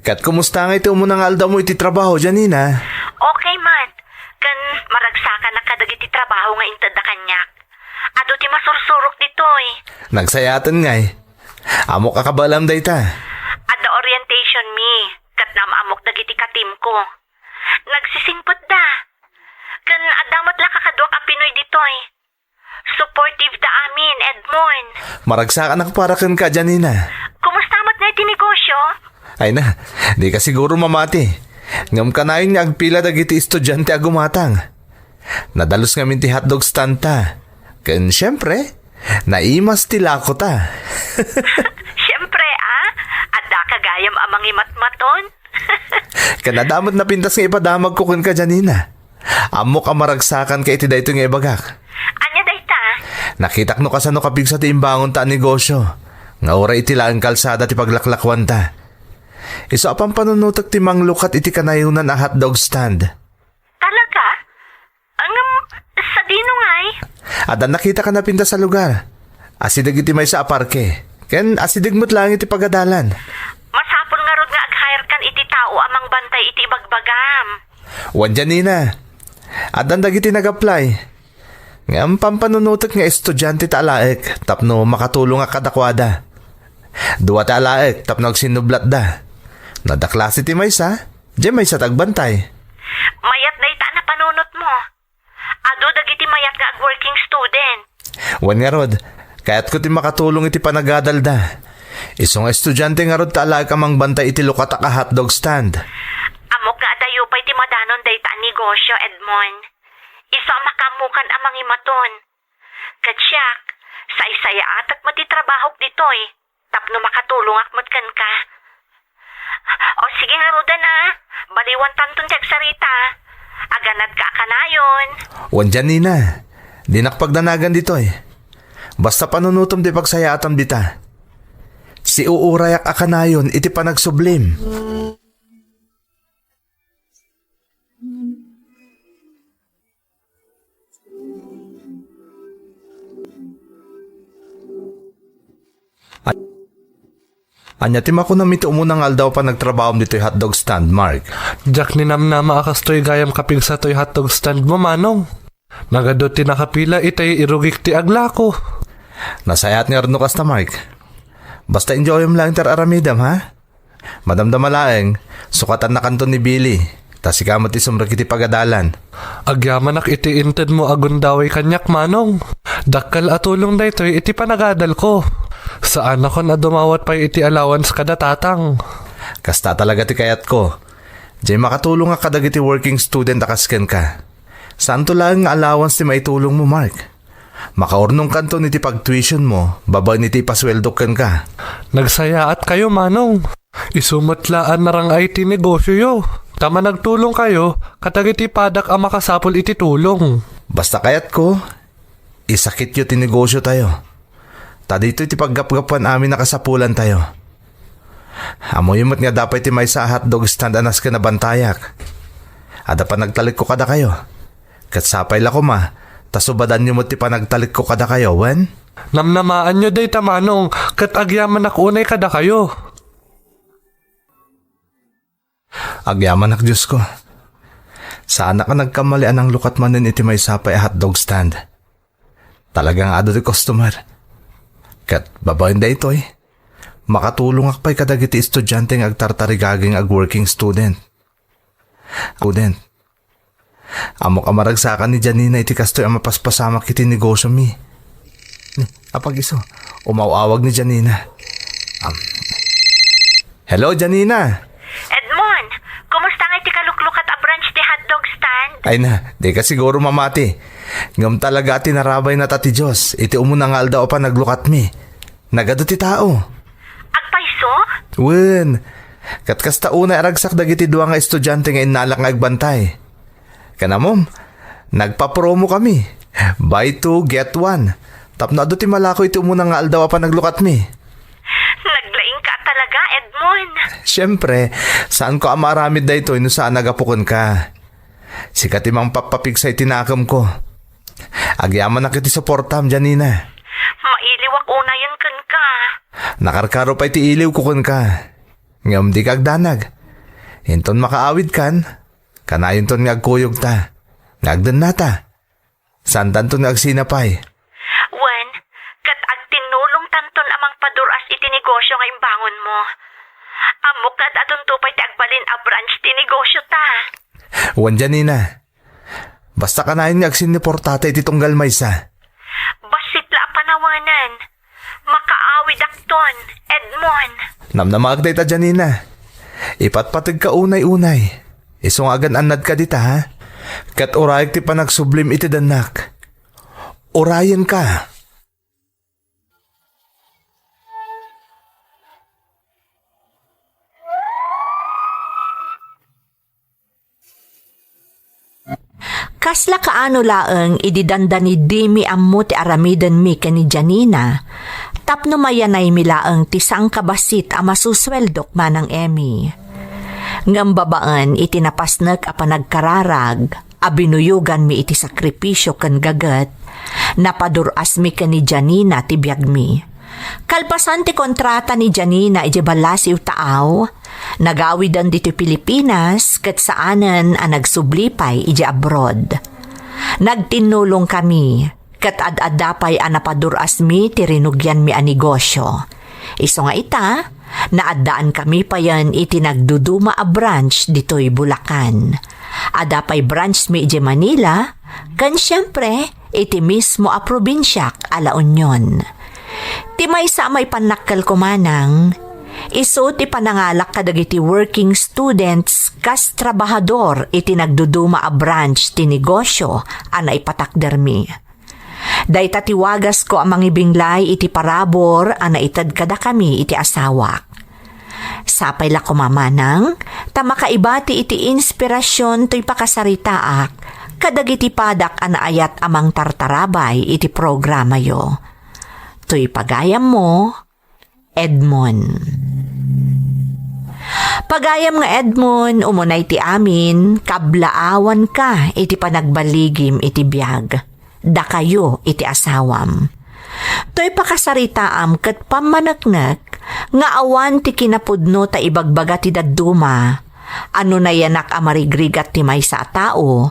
Kat, kumusta nga ito mo nang alda mo iti trabaho, Janina? Okay, Matt. Kan maragsakan na kadagiti trabaho nga inted da kanyak. Ado ti masursurok dito eh. Nagsayatan nga eh. Amo kakabalam da ita. Ada orientation mi. Kat na maamok dagiti katim ko. Nagsisimpot da. Kan adamot la kakadwak a Pinoy dito eh. Supportive da amin, Edmond. Maragsakan na kaparakan ka, Janina. Kumusta mat na iti negosyo? Ay na, di ka siguro mamati. Ngam kanayon nga agpila dagiti estudyante agumatang. Nadalos nga minti hotdog stand ta. Kan syempre, naimas tila ko ta. Siyempre adda kagayam amang imatmaton. Kanadamot na pintas nga ipadamag ko kun ka, Janina. Amo ka maragsakan ka iti dayto nga ibagak. Anya dayta? Nakitak no kasano kapig sa tiimbangon ta ang negosyo. Nga ora iti laang kalsada ti paglaklakwan ta. Iso apang panunutak ti manglukat iti kanayunan a hotdog stand. Talaga? Sa dino ngay? Adan nakita ka na pinta sa lugar. Asidag iti may sa aparke. Ken asidag mo't lang iti pagadalan. Masapol nga rod nga ag-hire kan iti tao amang bantay iti bagbagam. Wan Janina. Adan dagiti nag-apply. Ngam pampanunutak nga estudyante ta alaek tapno makatulong nga kadakwada. Duwa ta alaek tapno agsinublat da. Nadaklase ti maysa, di maysa tagbantay. Mayat dayta na panunot mo. Ado dagiti mayat nga ag-working student. Wan nga rod, Kaya't ko ti makatulong iti panagadalda. Isong estudyante nga rod talag amang bantay iti lukat ka hotdog stand. Amok nga dayo pa iti madanon dayta negosyo, Edmond. Iso makamukan amang imaton. Katsyak, sa isaya atat matitrabahok ditoy. Tapno makatulong akmat ka. O sige nga roda na. Baliwan tanton tiyag sarita. Aganad ka kanayon. Wan Janina, di nakpagdanagan ditoy. Basta panunutom di pagsayaatan bita. Si uurayak akanayon iti panagsublim. Anya tim ako namiti umunang aldaw pa nagtrabaho dito'y hotdog stand, Mark. Jack ni namnama akas to'y gayam kapig sa to'y hotdog stand mo, Manong. Nagadot ti nakapila itay irugik ti aglako. Nasayat nga rin kas na, Mark. Basta enjoy mo lang ter aramidam, ha? Madamdam malaeng, sukatan na kanto ni Billy. Tas ikamat isumrak iti pagadalan. Agyaman ak iti inted mo agundaway kanyak, Manong. Dakkal atulong na ito'y iti panagadal ko. Saan ako na dumawat pa iti allowance kada tatang? Kasta talaga ti kayat ko. Diyan makatulong nga kadag iti working student akasken ka. Saan to lang nga allowance ti maitulong mo, Mark? Makaurnong kanto niti pag-tuition mo, babay niti pasweldok ka. Nagsayaat kayo, Manong. Isumutlaan na rang ay ti negosyo yo. Tama nagtulong kayo, katag iti padak ang makasapol iti tulong. Basta kayat ko, isakit yo ti negosyo tayo. Ta dito iti paggapgapan amin nakasapulan tayo. Amo yumot nga dapat iti may sa hotdog stand anas ka na bantayak. Ada pa nagtalik ko kada kayo. Katsapay la ko ma, tasubadan yumot ti panagtalik ko kada kayo, wen? Namnamaan nyo day tamanong, kat agyaman unay kada kayo. Agyaman ak Diyos ko. Sana ka nagkamali anang lukat manin iti may sapay hotdog stand. Talagang ado ti customer. Kat babayin da ito makatulong akpay kadag iti estudyante ng agtartarigaging ag working student. Amok amaragsakan ni Janina iti kastoy ang mapaspasamak iti negosyo mi. Apag iso, umawawag ni Janina. Hello, Janina! Edmond, kumusta nga iti kaluklukat a branch ti hotdog stand? Ay na, di ka siguro mamati. Ngam talaga ati narabay na tati Diyos. Iti umunang alda o pa naglukat mi. Nagado ti tao. Agpaiso? Wen, katkasta una aragsak dagiti dua nga estudyante nga inalak nga agbantay. Kanamom, nagpapromo kami. Buy 2, get 1. Tapno ado ti malako iti umunang alda o pa naglukat mi. Naglaing ka talaga, Edmond. Siyempre, saan ko amaramid da ito ino saan nagapukon ka. Sikat imang papapigsay tinakam ko. Agyaman na kiti suportam, Janina. Mailiwak una yun kan ka. Nakarkaro pa iti iliw ko kun ka. Ngam di kagdanag. Hinton makaawid kan. Kanayon ton ngagkuyog ta. Ngagdan nata. Santan ton ngagsinapay. Wen, kat agtinulong tanton amang paduras iti negosyo nga imbangon mo. Amok kat atun tupay ti agbalin a branch ti negosyo ta. Wan Janina. Basta kanayon ngagsin ni portate iti tunggal maysa. Basitla panawanan. Makaawid akton, Edmond. Namnamagday ta Janina. Ipatpatig ka unay-unay. Isungagan anad ka dita ha. Kat orayag ti panagsublim iti danak. Orayan ka. Kasla kaano laeng ididanda ni Dimi ammo ti aramidan mi ken ni Janina. Tapno mayanay mi laeng ti sang kabasit a masusweldok manang Emmy. Ngam babaan iti napasnek a panagkararag, a binuyugan mi iti sakripisyo ken gagat, napaduras mi ken ni Janina ti biag mi. Kalpasan ti kontrata ni Janina iti balasiw taaw, nagawidan dito Pilipinas ket saanen a nagsublipay iti abroad. Nagtinulong kami ket ad-adapay a napaduras mi ti rinugyan mi a negosyo. Iso nga ita, naaddaan kami pa yan iti nagduduma a branch ditoy Bulacan. Adapay branch mi iti Manila, kan siyempre iti mismo a probinsyak a La Union. Ti may sa may panakkel ko manang, iso ti panangalak kadagiti working students kas trabahador iti nagduduma a branch ti negosyo ana ipatakdermi. Dayta tiwagas ko ang mangibinglay iti parabor ana itad kada kami iti asawak. Sapay la ko mamanang, tamakaibati iti inspirasyon to'y pakasaritaak, kadagiti padak anaayat amang tartarabay iti programa yo. To'y pagayam mo, Edmond. Pagayam nga Edmond, umunay ti amin, kablaawan ka iti panagbaligim iti biyag. Da kayo iti asawam. To'y pakasaritaam kat pamanagnak, nga awan ti kinapudno ta ibagbaga ti dadduma, ano na yanak amarigrigat ti may sa tao,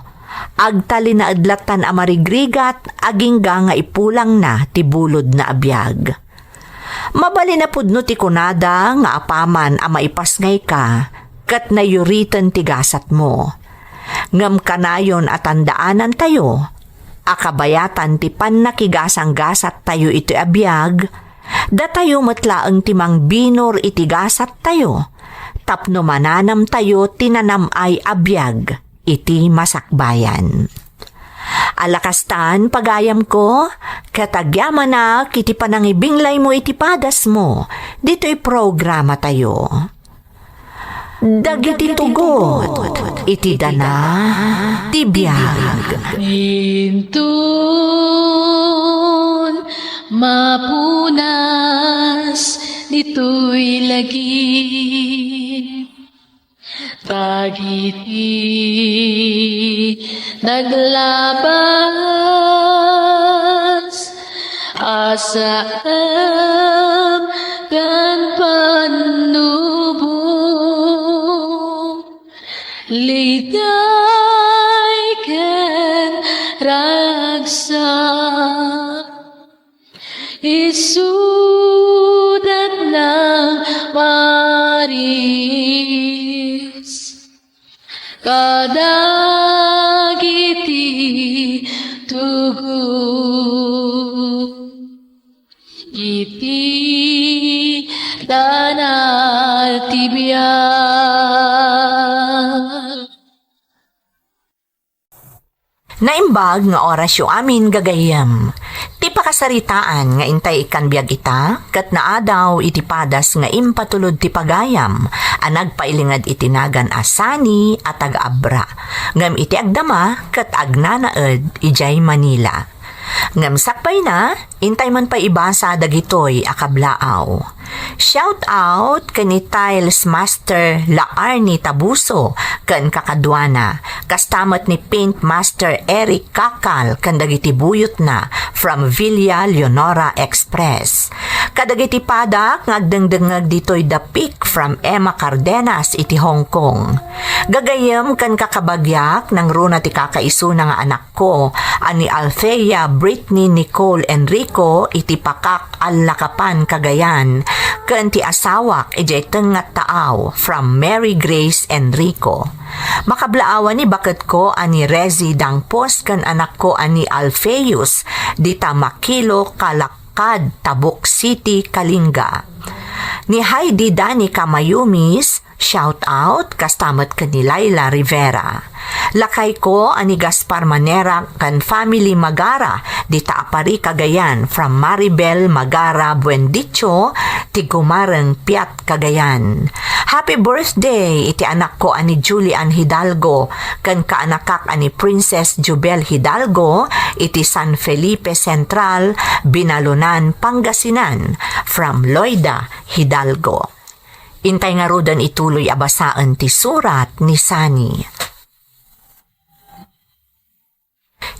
agtali na adlatan amarigrigat, aging nga ipulang na ti bulod na abiyag. Mabali na pudno ti kunada nga apaman a maipasngay ka, kat nayuritan ti gasat mo. Ngam kanayon at tandaanan tayo, akabayatan ti pannakigasang gasat tayo iti abiyag, da tayo matlaang timang binor iti gasat tayo, tapno mananam tayo tinanam ay abiyag iti masakbayan. Alakastan pagayam ko, katagyaman na kiti panangibinglay mo iti padas mo, dito'y programa tayo. Dagiti tugot, iti dana, tibiyag. Intun mapunas dito'y lagi Tagiti naglabas asam kan panubong liday ken ragsak isudat ng maris kadagiti tugu iti danal tibiyag. Naimbag nga oras yung amin gagayam. Ti pakasaritaan nga intay ikan biyag ita, kat naadaw iti padas nga impatulod ti pagayam, anag pailingad itinagan asani at ag-abra. Ngam iti agdama, kat agnanaed ijay Manila. Ngam sakpay na, intay man pa ibasa dagitoy akablaaw. Shout out kani Tiles Master Laarni Tabuso kan kakadwana, kastamat ni Paint Master Eric Kakal kan dagiti buyot na from Villa Leonora Express. Kadagiti padak ngagdengdengag ditoy dapik from Emma Cardenas iti Hong Kong. Gagayem kan kakabagyak ng runa ti kakaiso nga anak ko ani Althea Britney Nicole Enrico iti pakak Allakapan Cagayan kan ti asawak ijay tengat taaw from Mary Grace Enrico. Makablaawan ni baket ko ani Rezi Dangpos kan anak ko ani Alpheus di Tamakilo Kalakad Tabuk City Kalinga. Ni Heidi Dani Kamayumis, shout out kastamat ka ni Laila Rivera. Lakay ko ani Gaspar Manera kan family Magara di Taapari Cagayan from Maribel Magara Buendicho ti Gumarang Piat Cagayan. Happy birthday iti anak ko ani Julian Hidalgo kan kaanakak ani Princess Jubel Hidalgo iti San Felipe Central Binalunan Pangasinan from Loida Hidalgo. Intay nga rodan ituloy abasaan ti surat ni Sani.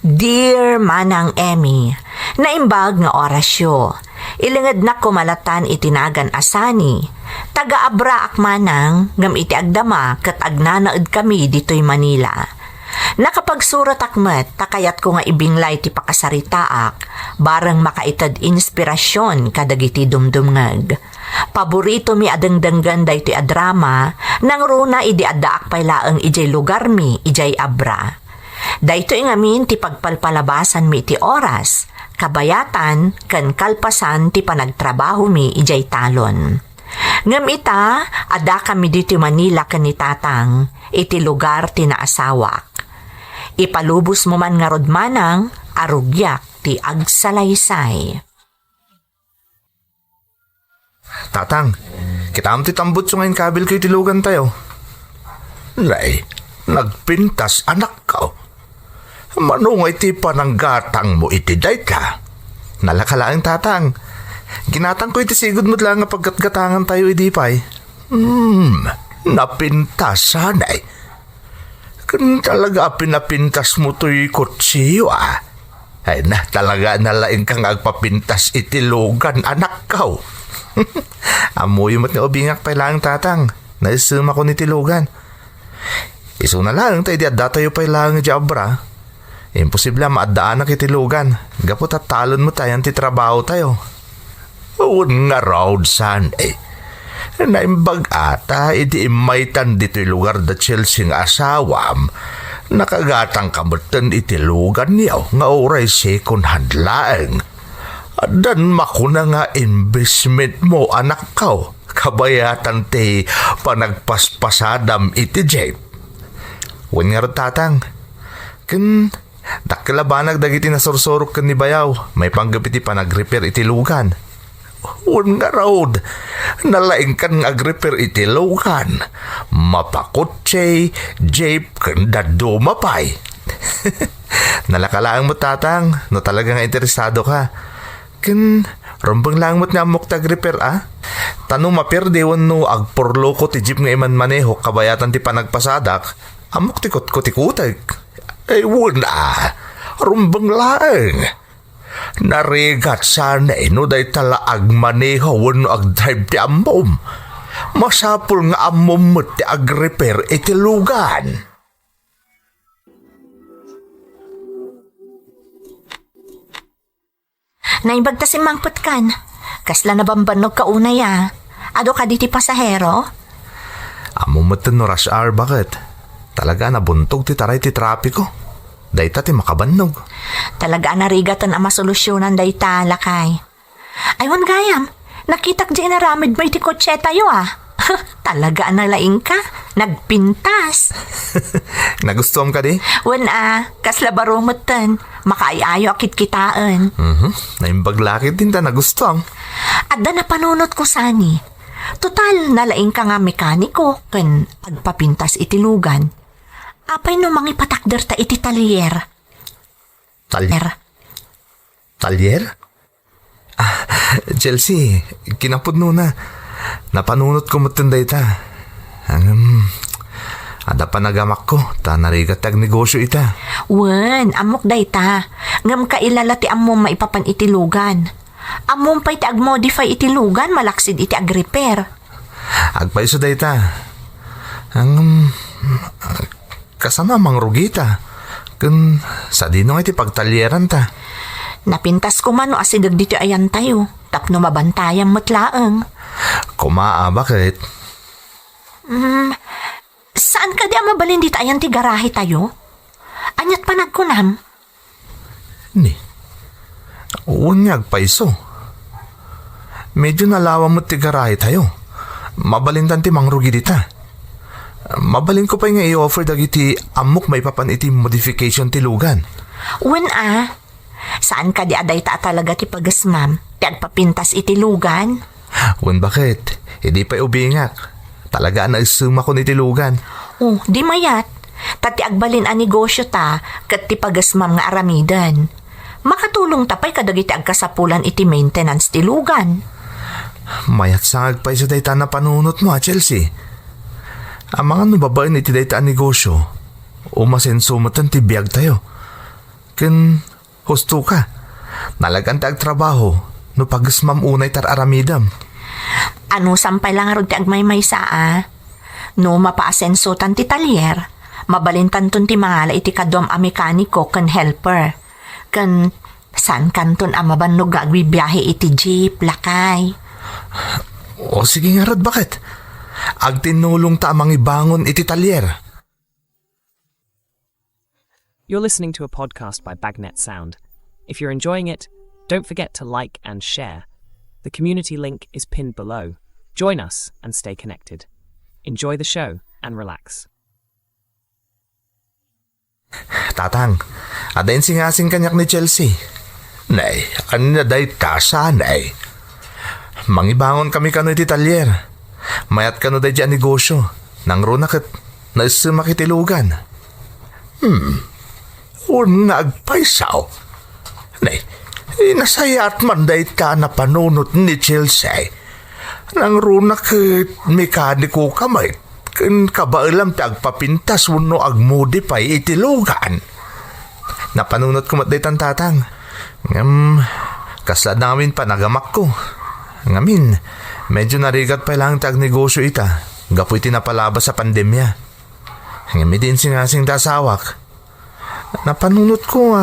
Dear Manang Emmy, naimbag nga orasyo, ilingad na kumalatan itinagan asani, taga-abra ak manang, ngam iti agdama kat agnanaed kami dito'y Manila. Nakapagsurat akmet, takayat ko nga ibinglay ti pakasaritaak, barang makaitad inspirasyon kadagiti dumdumngag. Paborito mi adengdenggan daytoy a drama, nang runa idi addaak paylaeng ijay lugar mi, ijay abra. Daytoy ngamin ti pagpalpalabasan mi ti oras, Kabayatan ken kalpasan ti panagtrabaho mi ijay talon. Ngem ita, ada kami dito Manila ken ni tatang, iti lugar ti naasawak. Ipalubos mo man nga rodmanang, arugyak ti agsalaysay. Tatang, kita ti tambot so ngayon kabil ko itilugan tayo. Lay, nagpintas anak ka. Manungay ti pananggatang mo iti dayta. Nalakalaang tatang. Ginatang ko iti sigod mo lang nga paggatgatangan tayo idipay. Napintas sanay. Kan talaga pinapintas mo to'y kutsiyo Ay na talaga nalaing kang agpapintas itilugan anak ka. Amoy mo't na ubingak pa lang tatang. Naisuma ko ni tilugan. Iso na lang tayo di adda tayo pa lang jabra. Imposible maadaan na kitilugan. Gapot at talon mo tayo ti trabaho tayo. Uwan nga raw san Naimbag ata iti imaitan dito'y lugar da Chelsea nga asawam. Nakagatang kamutan iti lugan niyaw nga oray second hand laeng. Dan makuna nga investment mo anak ka. Kabayatan ti panagpaspasadam iti jeep. Uwan nga raw tatang. Ken dakilabanag dagiti nasursurok ken ni bayaw. May panggapiti panag-repair iti lugan. Uwan nga raod, nalaing kan nga agreper itilugan. Mapakutse, jeep, kanda dumapay. Nalakalaang mo tatang, no talagang interesado ka. Ken, rumbang lang mo't nga muktag repair Tanong mapirdewan no agporlo ko ti jeep nga iman maneho kabayatan ti panagpasadak, amok tikot ko tikutag. Ay wala, rumbang lang. Narigat sana no day talaag maneho wano ag-drive ti amom. Masapul nga amom mo ti ag-repair iti lugan. Naimbagta si Mangput kan. Kasla na bambanog ka unay Ado ka diti pasahero? Amom mo no rush hour bakit? Talaga nabuntog ti taray ti trapiko. Dayta ti makabannog. Talaga narigatan ang masolusyonan dayta lakay. Aywan gayam, nakitak di naramid mo iti kotse tayo Talaga nalaing ka, nagpintas. Nagustuhan ka di? Wan kasla barumutan, makaayayo akit kitaan. Naimbag lakit din ta nagustuhan. Adda na panunot ko sani. Total, nalaing ka nga mekaniko, ken pagpapintas itilugan. Apay no mangi patakder ta iti talyer. Talyer? Chelsea, kinapudno na. Napanunot ko matunday ta. Ada pa nagamak ko, ta narigat tag negosyo ita. Wen, amok day ta. Ngam ka ilalati amom maipapan itilugan. Amom pa'y ti agmodify itilugan, malaksid iti agrepair. Agpaiso day ta. Kasama mang rugita. Kun sa dino nga iti pagtalyeran ta. Napintas ko man o asidag dito ayan tayo. Tapno mabantayan matlaang. Kumaa, bakit? Saan ka di mabalin dito ayan ti garahe tayo? Anyat pa nagkunam? Ni, unyag paiso. Medyo nalawa mo ti garahe tayo. Mabalintan ti mangrugi dita. Mabalin ko pa nga i-offer dagiti amok may papan iti modification ti lugan. Wen saan ka di aday ta talaga ti pagasmam? Ti agpapintas iti lugan? Wen bakit? Hindi pa ubingak. Talaga na isuma ko ni ti lugan. Oh, di mayat. Tati agbalin ang negosyo ta kat ti pagasmam nga aramidan. Makatulong tapay kadagiti agkasapulan iti maintenance ti lugan. Mayat sangag pa isa dayta na panunot mo Chelsea. Ang mga nubabain iti dayta ang negosyo, umasensumatan ti biyag tayo. Ken, husto ka. Nalagan ti agtrabaho, no pagasmam unay tar aramidam. Ano sampay lang arod ti agmaymay No mapaasensutan ti talyer, mabalintan ton ti mangala iti kadwam a mekaniko ken helper. Ken, saan kanton a mabannog nga agbibiyahe iti jeep, lakay? O sige nga rod, bakit? Agtinulong ta amang ibangon iti talyer. You're listening to a podcast by Bagnet Sound. If you're enjoying it, Don't forget to like and share. The community link is pinned below. Join us and stay connected. Enjoy the show and relax. Tatang, adain singasing kanyak ni Chelsea. Nay, kanina day tasanay. Mangibangon kami kano iti talyer. Mayat kano day dyan negosyo. Nang runak at naisumakitilugan. Nagpaisaw. Nay, nasayat man day ta na panunot ni Chelsea. Nang runak at mekaniko kamay. Kan kabailam tagpapintas wano agmudi pa'y itilugan. Napanunot ko matday tan tatang. Kasla namin panagamak ko. Ngamin, medyo narigat pa lang tagnegosyo ita. Gapoy tinapalabas sa pandemya. Ngami din singasing dasawak. Napanunot ko,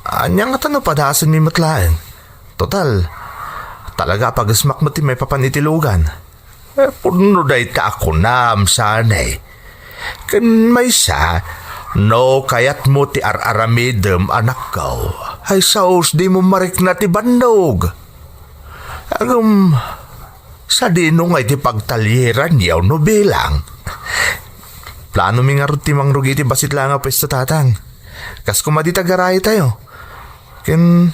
anyang atano padasan mi matlaen. Total, talaga pagasmak mo ti may papanitilugan. Puno day ta ako naam sanay. Kan may sa, no kayat mo ti ar-aramidem anak ko. Ay saos di mo marik na ti bandog. Sa dino nga iti pagtalyeran yaw no bilang. Plano mi nga ti mangrugi ti basit lang nga pwesto tatang. Kas kumaditagaray tayo. Ken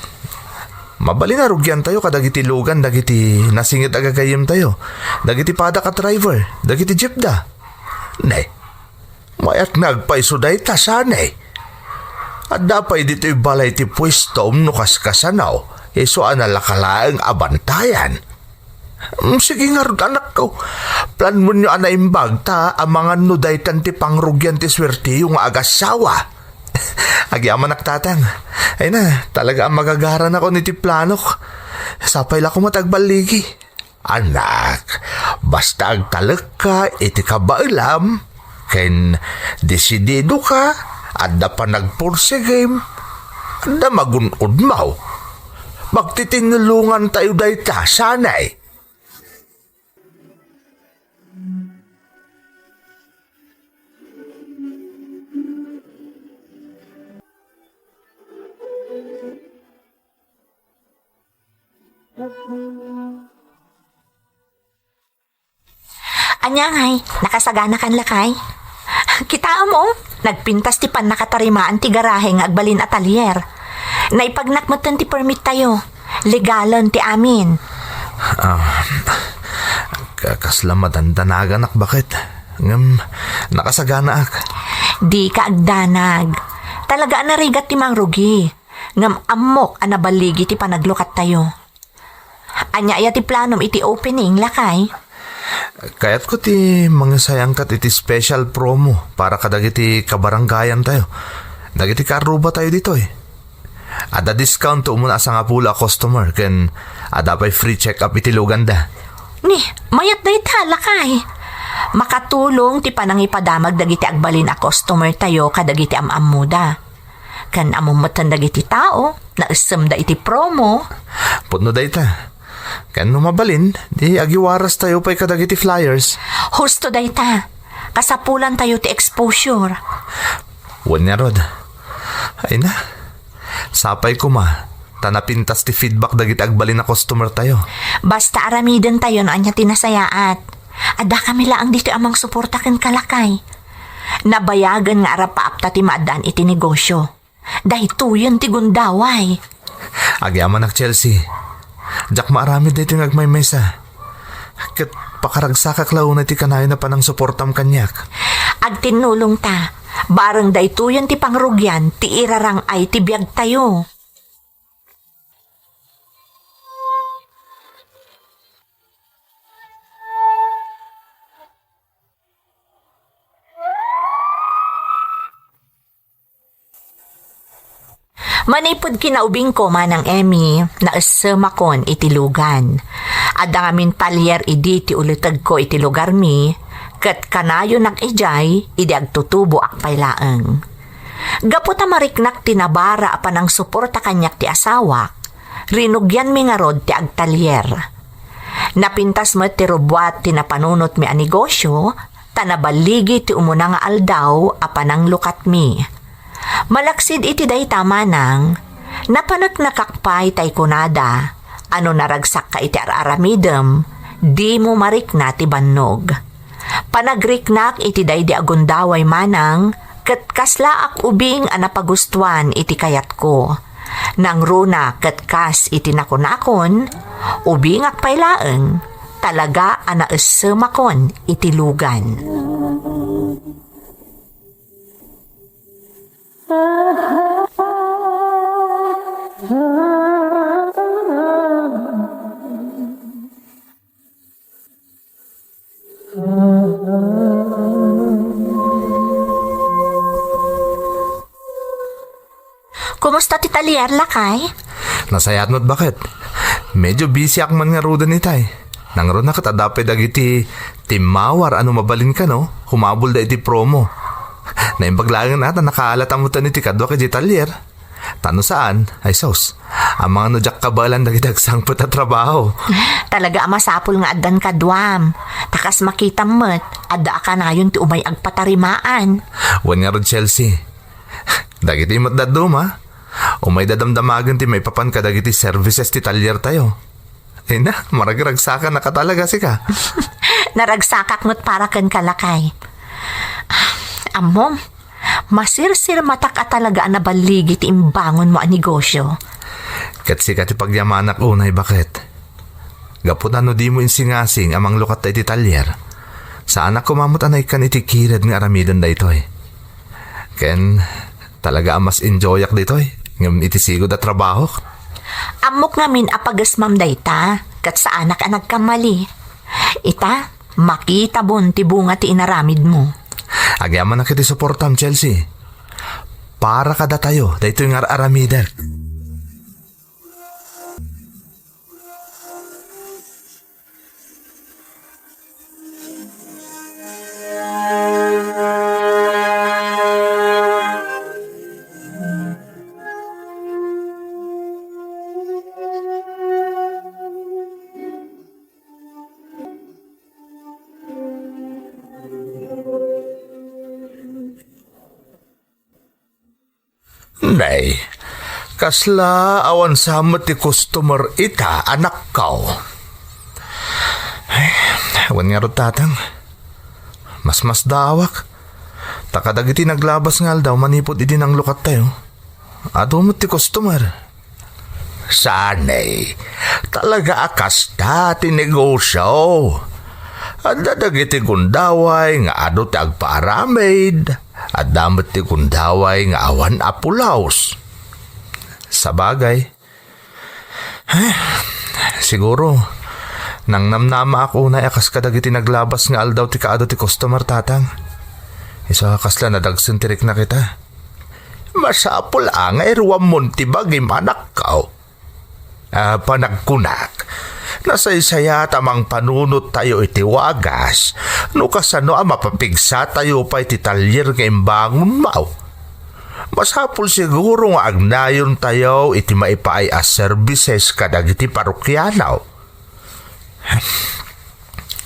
mabali na rugyan tayo kadagiti lugan, dagiti nasingit agagayim tayo. Dagiti pada ka driver, dagiti jeep da. Nay, mayat nagpaisuday ta sanay. At dapay dito'y balay ti pwesto no kaskasanaw. Iso analakalaang abantayan. Sige nga rin anak ko. Plan mo nyo anaimbag ta ang mga nuday tanti pangrugyan ti swerte yung agasawa. Agyaman naktatang. Ay na, talaga ang magagaran ako ni ti planok. Sapay la ko matagbaligi. Anak, basta agtalak ka, iti kabailam. Ken desidido ka, adda pa nagpurse game. Adda magunod mau. Magtitinulungan tayo day ta, sanay. Anyangay, nakasagana kan lakay. Kita mo, nagpintas ti pan nakatarimaan ti garahe nga agbalin atalier. Naipagnak ti permit tayo. Legalon ti amin. Kasla madandanagan ak bakit? Nakasagana ak. Di ka agdanag. Talaga narigat ti mangrugi. Ngam amok anabaligi ti panaglukat tayo. Anya iya ti planom iti opening lakay. Kayat ko ti mangisayang kat iti special promo para kadagiti kabaranggayan tayo. Dagiti karuba tayo dito eh. Ada discount to umuna sa nga pula customer ken ada pa'y free check-up iti luganda. Ni, mayat na italakay. Makatulong ti panangipadamag dagiti agbalin a customer tayo kadagiti amamuda. Kan amumatan dagiti tao na isem da iti promo. Putno da ita. Kan numabalin, di agiwaras tayo pa'y kadagiti flyers. Husto da ita. Kasapulan tayo ti exposure. Wanya rod. Ay na. Sapay ko ma. Tanapintas ti feedback dagiti agbalin na customer tayo. Basta aramiden tayo no anya tinasayaat. Ada kami laang dito amang suporta ken kalakay. Nabayagan nga ara paapta ti maadaan iti negosyo. Dahituyon ti gundaway. Agyaman ak Chelsea. Jack maarami dito yung agmay-mesa. Kat pakaragsakak lao na ti kanayo na panang suportam kanyak. Agtinulong ta. Barang dahituyon ti pangrugyan ti irarang ay ti biyag tayo. Manipod kinaubing ko manang Emmy na esemakon iti lugan. Ada ngamin talyer idi ti ulitag ko iti lugar mi, kat kanayo nag-ijay, idi agtutubo akpay laeng. Gaputa mariknak tinabara apan ang suporta kanyak ti asawak, rinugyan mi nga rod ti agtalyer. Napintas mo ti rubwat ti napanunot mi a negosyo, tanabaligi ti umuna nga aldaw apan ang lukat mi. Malaksid iti day tama nang, Napanagnakakpay tay kunada, ano naragsak ka iti aramidem, di mo marikna ti bannog. Panagriknak iti daydi agundaway manang, ket kasla ak ubing anapagustuan iti kayat ko. Nang runa ket kas iti nakunakon, ubing ak pailaeng, talaga anaesemakon iti lugan. Kumusta ti talyer, lakay? Nasayat mo't bakit? Medyo busy ak man nga ruda ni tay. Nang ron na katadapay dagiti timawar ano mabalin ka no? Humabol da iti promo. Naimbaglangan nata nakaalata mo tan iti kadwa kay talyer. Tano saan? Ay sos. Ang mga nujak kabalan dagiti agsangpot at trabaho. Talaga masapul nga addan kadwam. Takas makita mo't, adda ka na yun ti umay agpatarimaan. Wan nga ron Chelsea. Dagiti mo't dadum ha? Umay dadamdamagan ti may papan ka dagiti services ti talyer tayo. Eh na, maragragsakan na ka talaga sika. Naragsakak mo't para ken kalakay. Amom, masirsir matak at talaga nabaligi ti imbangon mo ang negosyo. Kat sika ti pagyamanak unay bakit? Gapot ano di mo insingasing amang lukat ta iti talyer. Saan ako mamot anay kan iti kired nga aramidon da ito eh. Ken, talaga mas enjoyak dito eh. Ngayon iti sigod at trabaho. Amok namin apagasmam dayta, kat sa anak ang nagkamali. Ita, makita bon ti bunga ti inaramid mo. Agyaman na kiti suportam, Chelsea. Para kada tayo, dahito yung aramidan. Nay, kasla awan sama ti customer ita, anak kao. Ay, awan nga ro tatang. Mas dawak. Takadagiti naglabas ngal daw manipod iti nang lukat tayo. Ato mo ti customer. Sanay, talaga akas ti negosyo. At dadagiti gundaway nga ado ti agpaaramid. At damat ti gundaway nga awan apulaos. Sa bagay, siguro, nang namnama ako na akas kadagiti naglabas nga aldaw ti kaado ti customer tatang. Isa kasla na dagsintirik na kita. Masapul nga iruwam monti bagim anak kao. Panagkunak. Nasaysaya tamang panunot tayo iti wagas. No kasano ang mapapigsa tayo pa iti talyer nga imbangon mao. Masapul siguro nga agnayon tayo iti maipaay as services kadag iti parukyanaw.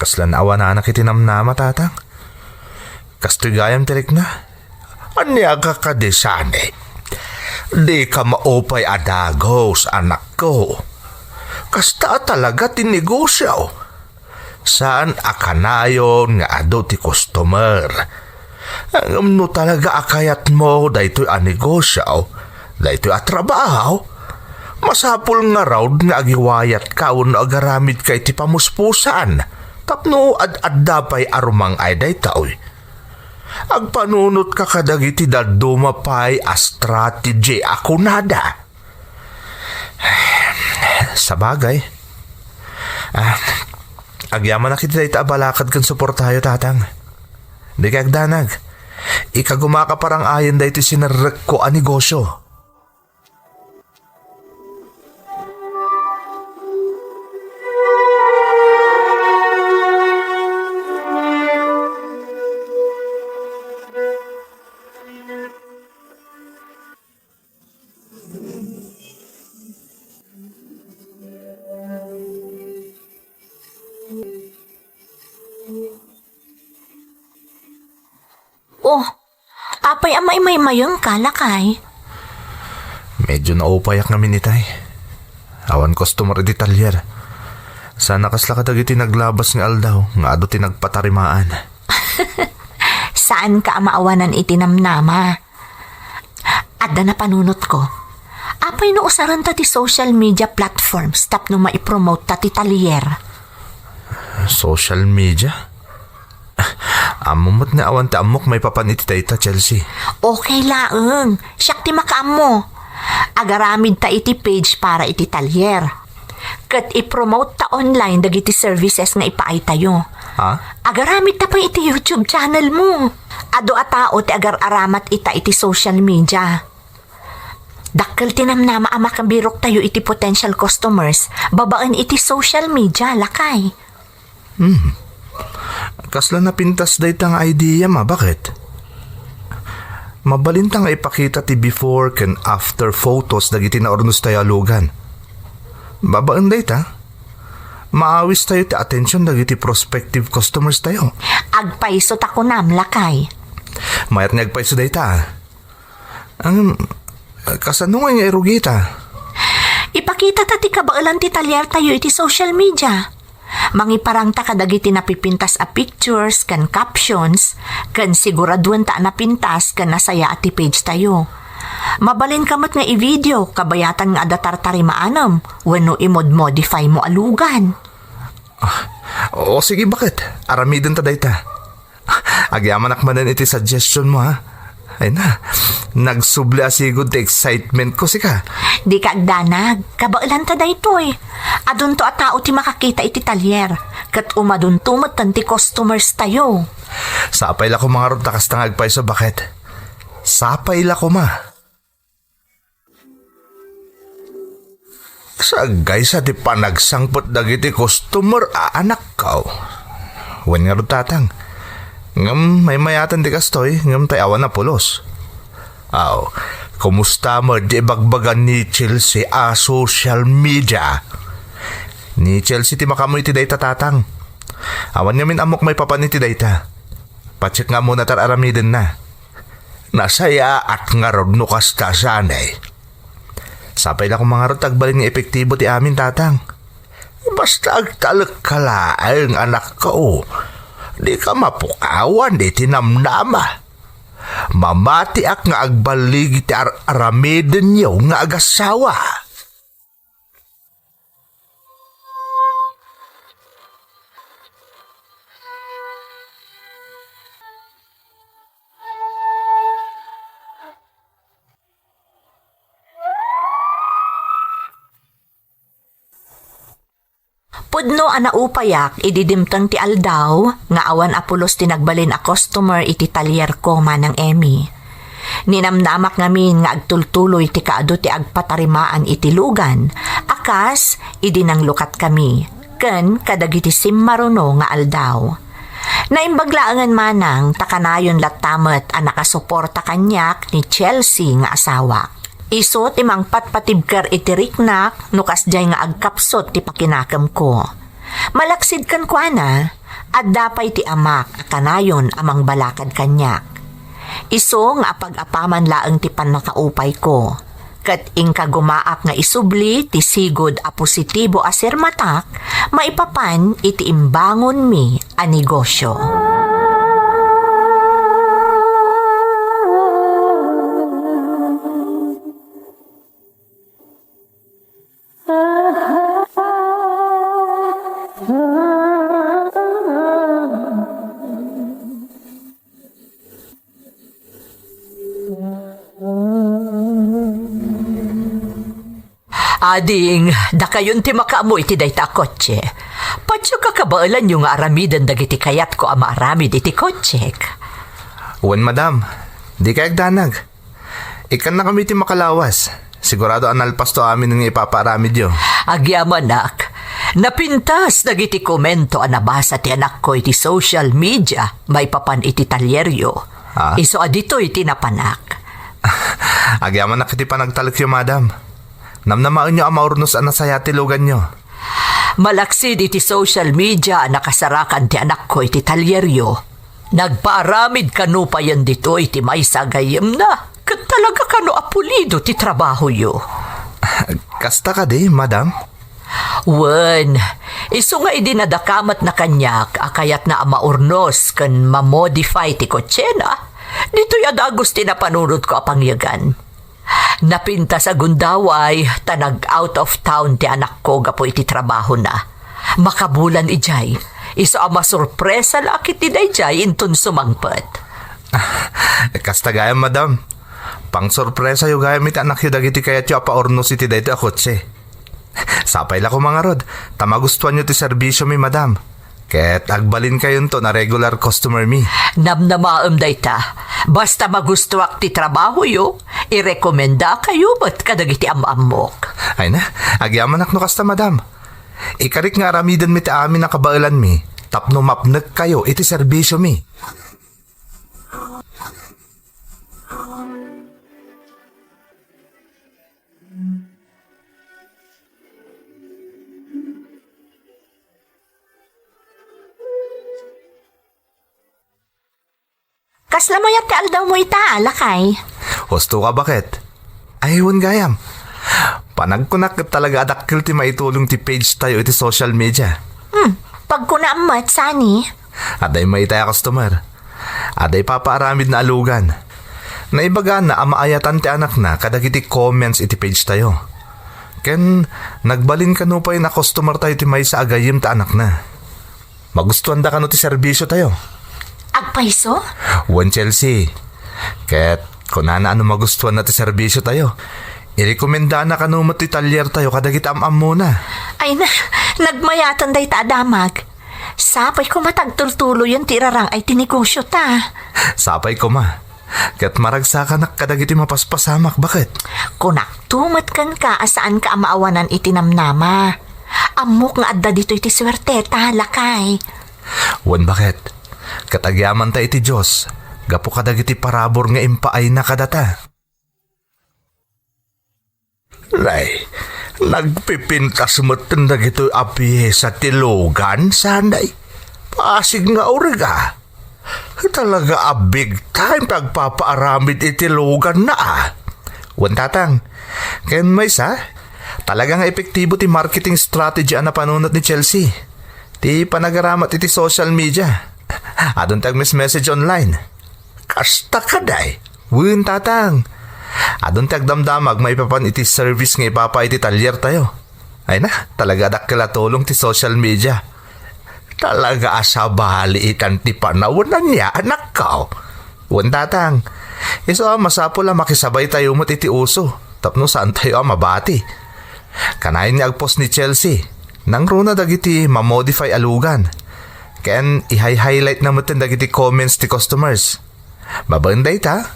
Kaslan awa na anak iti namnama tatang. Kastigayam tirik na. Anya ka kadesane. Di ka maopay adagos anak ko. Kasta talaga tinegosyo. Saan akanayon nga ado ti customer. Ang no talaga akayat mo daytoy a negosyo, daytoy a trabaho. Masapul nga raw nga agiwayat ka no agaramid kay ti pamuspusan. Tapno ad-adda pay arumang ay daytoy. Agpanunot ka kadagiti daduma pay a strategy ako nada. Sa bagay, agyaman na kita ita abalakad kan suportayo tatang. Di kagdanag, ikagumaka parang ayon da ito sinarek ko a negosyo. Oh, apay amay may mayang kalakay. Medyo naupayak namin itay. Awan customer di talyer. Sana kasla ka dagiti naglabas nga aldaw, nga ado ti nagpatarimaan. Saan ka maawanan itinamnama? Adda na panunot ko. Apay no usaran ta ti social media platforms tap no maipromote ta ti talyer. Social media? Amumot nga awan ti amok may papaniti tayo ta, Chelsea. Okay laeng, siyak ti makaam mo. Agaramid ta iti page para iti talyer. Kat i-promote ta online dagiti services nga ipaay tayo. Ha? Agaramid ta pa iti YouTube channel mo. Ado a tao ti agar-aramat ita iti social media. Dakkel tinamnama ama kang birok tayo iti potential customers, babaan iti social media, lakay. Kasla na pintas day tang idea ma, bakit? Mabalintang ipakita ti before and after photos dagiti na ornos tayo alugan. Babaan day ta? Maawis tayo ti attention dagiti prospective customers tayo. Agpaiso ta ko nam, lakay. Mayat nga agpaiso day ta. Kasanungan nga irugita. Ipakita ta ti kabaalan ti talyer tayo iti social media. Mangiparang ta kadagiti napipintas a pictures kan captions kan siguraduan ta napintas kan nasaya ati page tayo. Mabalin kamot nga i-video kabayatan nga adatar tarimaanam wenno i-modify mo alugan. O sige, bakit? Aramidon ta day ta. Agyaman akmanan iti suggestion mo, ha? Ay na, nagsubli asigod ti excitement ko sika. Di ka agdanag, kabailan ta daytoy. Adun to a tao ti makakita iti talyer. Kat umadun tumot ti customers tayo. Sapay la ko mga rod takas tang agpay so bakit? Sapay la ko ma. Sagay sa ti panagsangpot dagiti customer anak kao. Wen nga rod tatang. Ngam may mayatan di kastoy, ngam tay awan na pulos. Aw, kumusta mo di bagbagan ni Chelsea social media? Ni Chelsea ti makamoy ti dayta tatang. Awan nga min amok may papaniti dayta. Pacheck nga muna tar aramidin na. Nasaya at nga rod no kasta sanay. Sapay la kong mga rod tagbalin nga epektibo ti amin tatang. Basta agtalak kalaang anak ko. Di ka mapukawan, di tinamnama. Mamati ak nga agbaligi ti aramidin niyo nga agasawa. Pudno ana upayak ididimtang ti aldaw nga awan apulos tinagbalin a customer iti talyer ko manang Emmy. Ninamnamak ngamin nga agtultuloy ti kaado ti agpatarimaan iti lugan. Akas idinang lukat kami. Ken kadagiti simmaruno nga aldaw. Naimbaglaangan manang takanayon latamet a nakasuporta kanyak ni Chelsea nga asawa. Iso ti mangpatpatibker iti riknak nukas jay nga agkapsot ti pakinakam ko. Malaksid kan kuana at dapay ti amak kanayon amang balakad kanyak. Iso nga apag-apaman laeng ti panakaupay ko. Kat ingka gumaak nga isubli ti sigod a positibo a sermatak maipapan iti imbangon mi a negosyo. Ading, da kayon ti makaamoy ti dayta kotse. Patyo kakabaalan yung aramidan dagiti kayat ko ama aramid iti kotsek. Wen madam, di kayag danag. Ikan na kami ti makalawas. Sigurado analpas to amin ng ipaparamid yo. Agyaman nak, napintas dagiti komento a nabasa ti anak ko iti social media may papan iti talyeryo. Ah? Iso adito iti napanak. Agyaman na kiti panagtalik yo madam. Namnamaan nyo ang maurnos ang nasaya tilugan nyo. Malaksid iti social media nakasarakan ti anak ko iti talyeryo. Nagpaaramid kanupayan dito iti may sagayem na. Kat talaga ka no apulido ti trabaho yo. Kasta ka di, madam. Wen, iso nga idinadakamat na kanyak akayat na maurnos kan mamodify ti kotsena. Dito yadagos tinapanunod ko apangyagan. Napinta sa gundaway, tanag out of town ti anak ko gapo iti trabaho na. Makabulan ijay, iso ama sorpresa lakit ti dayjay intun sumangpet. Kasta gayam, madam. Pang sorpresa yung gayam iti anak yung dagiti kayat yung apaorno si ti dayto akotse. Sapay la ko mga rod, tamagustuhan nyo ti serbisyo mi, madam. Ket agbalin kayo to na regular customer mi. Namnamaam dayta, basta magustuak ti trabaho yo, irekomenda kayo ba't kadagiti amamok. Ay na, agyaman no kasta, madam. Ikarik nga aramidan mi ti amin na kabailan mi, tapno mapnek kayo iti serbisyo mi. Kasla mo yat aldaw mo ita, lakay. Husto ka bakit? Aywan gayam. Panagkunak talaga adakil ti maitulong ti page tayo iti social media. Pag kunaamat, sani. Aday maitaya customer. Aday papaaramid na alugan. Naibaga na amaayatan ti anak na kadagiti comments iti page tayo. Ken nagbalin ka no pa na customer tayo ti may sa agayim ta anak na. Magustuhan da ka no ti serbisyo tayo. Agpaiso? One Chelsea. Ket kunana ano magustuhan na ti serbisyo tayo. Irekomenda na kanumot ti talyer tayo kadagiti amam muna. Ay na, nagmayatan day ta adamag. Sapay ko matagtultulo yung tirarang ay tinegosyo ta. Sapay ko ma. Ket maragsa ka na kadagiti mapaspasamak, bakit? Kunak, tumat kan ka asaan ka amaawanan itinamnama. Amok nga adda dito iti swerte ta, lakay. Wan bakit? Katagyaman ta iti Diyos. Gapo kadagiti parabor nga impaay na kadata. Lay, nagpipintas mo tindag ito apihe sa tilugan, sanay. Pasig nga uriga. Talaga a big time pagpapaaramid itilugan na Wan tatang, ken may sa, talagang epektibo ti marketing strategy na panunot ni Chelsea. Ti panagaramat iti social media. Adon tag message online. Kasta ka day. Wan tatang. Adon tag damdamag maipapan iti service nga ipapa iti talyer tayo. Ay na, talaga dakila tulong ti social media. Talaga asabali itan ti panawanan niya, anak ka. Wan tatang, iso masapol la makisabay tayo mo iti uso, tapno saan tayo mabati. Kanayin ni agpost ni Chelsea, nang runa dagiti mamodify alugan. Ken i-highlight na mo dagiti comments ti customers. Mabanday ta,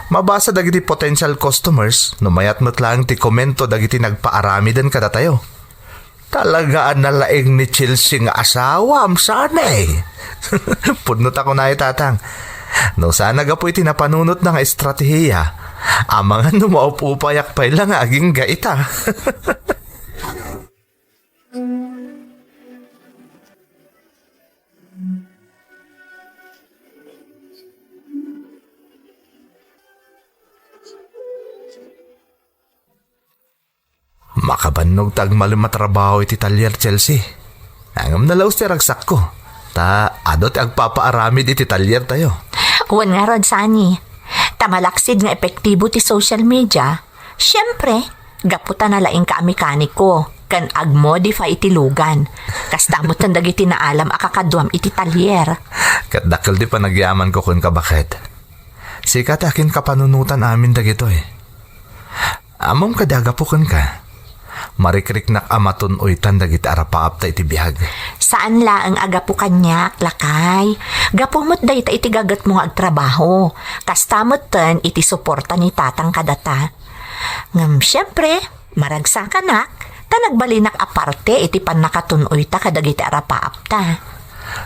mabasa dagiti potential customers, numayat mo't lang ti komento dagiti nagpaarami den kada tayo. Talaga nalaing ni Chelsea nga asawa, sanay. Punot ako na tatang. No sana gapoy tinapanunot na nga estratehiya. Amangan numaupupayak pa lang aging gaita. Makabanog tag malumatrabaho iti talyer Chelsea. Angam na laos ti ragsak ko. Ta adot agpapaaramid iti talyer tayo. Wan nga rod, sani. Tamalaksid nga epektibo ti social media. Siyempre, gaputan na laing ka mekaniko. Kan agmodify iti lugan. Kastamot ng dagiti na alam akakaduam iti talyer. Kat dakil di pa nagyaman ko kun kabakit. Sikat akin kapanunutan amin dagito eh. Amom kadaga po kun ka. Marikrik nak amaton oy tanda giti arapaap ta iti bihag. Saan la ang agapu kanyak, lakay? Gapumot day ta iti gagat mo nga agtrabaho. Kastamot ten iti suporta ni tatang kadata. Ngam syempre, maragsa ka nak, ta nagbalinak aparte iti panakatunoy ta kadagiti arapaap ta.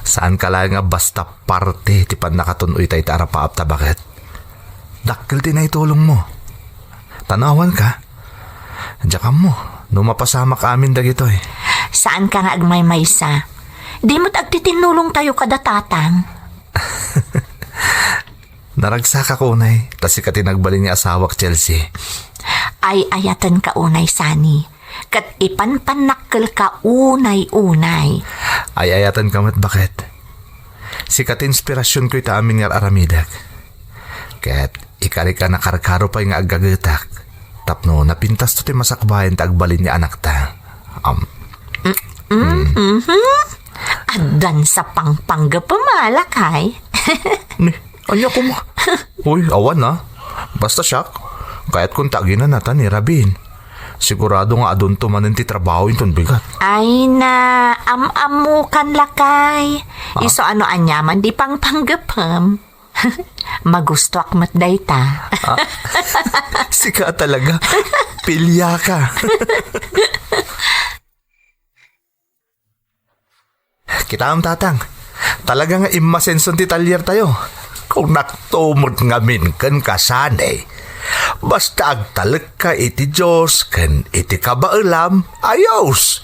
Saan ka lang nga basta parte iti panakatunoy ta iti arapaap ta, bakit? Dakil ti na itulong mo. Tanawan ka. Diyan mo, numapasamak amin dagito eh. Saan ka nga agmay-maysa? Di mo't agtitinulong tayo kada tatang. Naragsak ako, unay. Tas ikati nagbalin ni asawak Chelsea. Ay ayatan ka unay sani. Kat ipanpanakkel ka unay-unay. Ay ayatan kamat bakit? Sikat inspirasyon ko ita amin nga aramidak. Kat ikari ka nakarkaro pa nga agagatak. Tapno napintas to ti masakbayan ta agbalin ni anak ta. Addan sa pangpangga pamalakay. Ni, anya ko mo. Uy, awan na. Basta siyak. Kaya't kung taginan natan ni Rabin. Sigurado nga adun tumanin ti trabaho inton bigat. Ay na, am-amukan lakay. Iso ano anyaman di pangpanggapam. Magusto akmat dayta. Sika talaga. Pilya ka. Kita ang tatang. Talaga nga imasenson ti talyer tayo. Kung naktumod nga minkan kasanay. Basta agtalek ka iti Diyos, kan iti kabailam, ayos.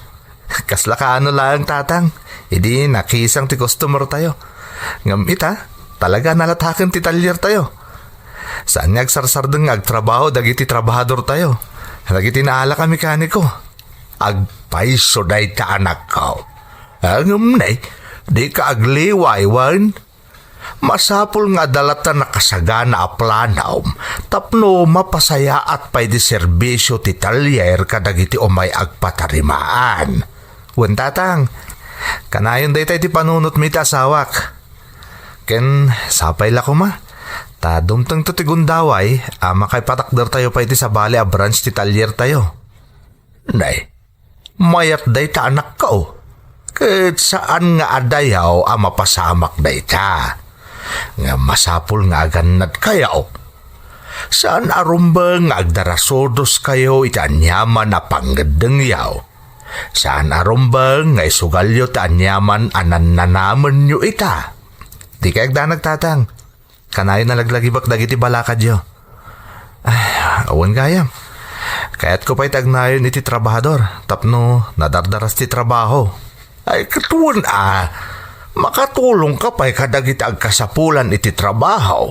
Kasla ka ano lang tatang. Hindi nakisang ti customer tayo. Ngam ita, talaga nalatakan ti talyer tayo. Saan nga agsarsardeng agtrabaho, dagiti trabahador tayo. Dagiti naala ka mekaniko. Agpaiso day ta anak ko. Ngam nay, di ka agliwaywan. Masapul nga dalata nakasagana a planaw, tapno mapasaya at pay di serbisyo ti talyer kadagiti umay agpatarimaan. Wen tatang, kanayon day tayo ti panunot mi ti asawak. Ken sapay la ko ma, ta dumteng to ti gundaway, makay patakder tayo pay ti sabali a branch ti talyer tayo. Nay, mayat day ta anak ko. Ket saan nga adayaw mapasamak day ta. Nga masapul nga ganad kayaw. Saan arumba nga agdarasodos kayo iti anyaman na panggadeng yaw. Saan arumba nga isugalyo ti anyaman anananaman nyo ita. Di kaya agdanag tatang. Kanayo nalaglagibak dagiti balakad yo. Ay, awan gayam. Kaya't ko pa'y tagnayon iti trabahador. Tapno nadardaras ti trabaho. Ay katuan makatulong ka pa'y kadagiti agkasapulan iti trabaho.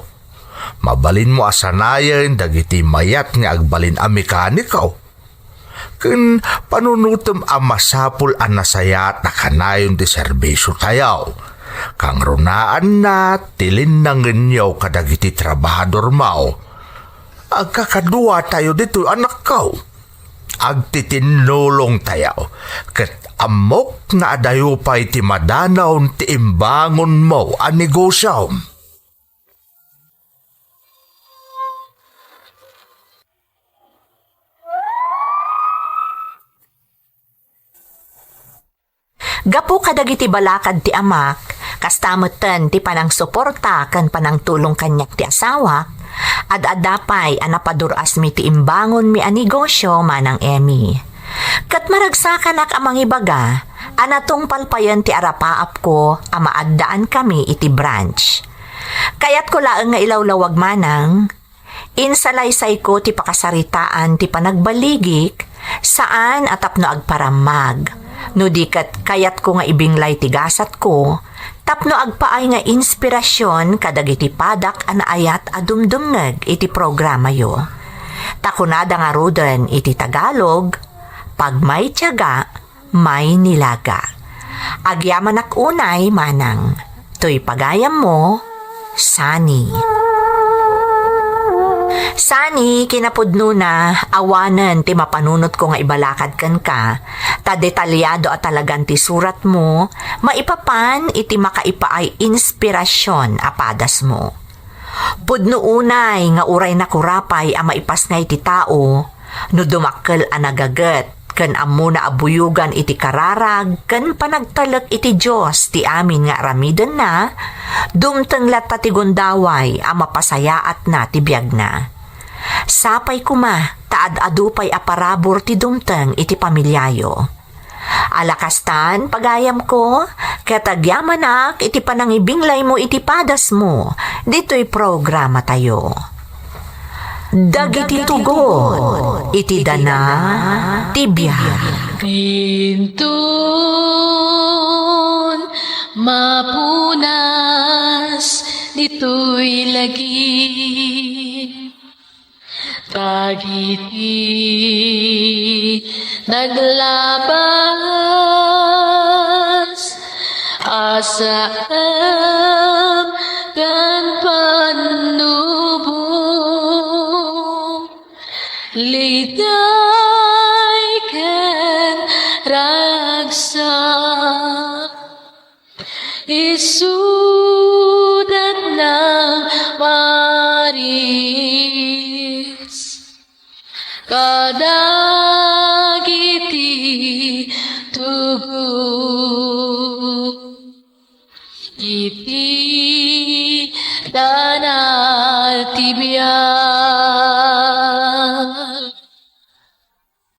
Mabalin mo asanayan dagiti mayat nga agbalin a mekanikaw. Ken panunutom a masapul a nasayat na kanayon ti serbisyo tayaw. Kang runaan na tilin ng inyaw kadagiti trabahador mao. Agkakadua tayo dito anak kaw. Agtitinulong tayaw. Ket amok nga adayo pa'y ti madanaw ti imbangon mo a negosyo. Gapu kadagiti balakad ti amak, kastamutan ti panang suporta kan panang tulong kanyak ti asawa, ad-adapay anapaduras mi ti imbangon mi a negosyo manang Emmy. Kat maragsakan ak amang ibaga, anatong palpayan ti arapaap ko amaaddaan kami iti branch. Kayat ko laeng nga ilawlawag manang, insalaysay ko ti pakasaritaan ti panagbaligik, saan atapno agparamag. No dikat kayat ko nga ibinglay ti gasat ko, tapno agpaay nga inspirasyon kadagiti padak anaayat adumdumngeg iti programa yo. Takunada nga roden iti Tagalog, pag may tiyaga, may nilaga. Agyaman ak unay manang, to'y pagayam mo, Sani. Sani, kinapudno na, awanan ti mapanunot ko nga ibalakad kan ka, ta detalyado at talagang ti surat mo, maipapan iti makaipaay inspirasyon apadas mo. Pudno unay nga uray na kurapay a maipas nga iti tao, no dumakkel a nagaget, ken ammo na abuyugan iti kararag, ken panagtalek iti Diyos ti amin nga aramiden na, dumteng latta ti gundaway a mapasayaat na ti biag na. Sapay kuma, taad-adupay aparabor ti dumteng iti pamilyayo. Alakastan, pagayam ko, katagyaman iti panangibinglay mo iti padas mo, dito'y programa tayo. Dagiti tugon, iti dana, tibiyag. Pintun mapunas dito'y lagi. Dagiti naglabas asam kan panubong liday ken ragsak isudat ng maris kadagiti tugu iti danal tibiyay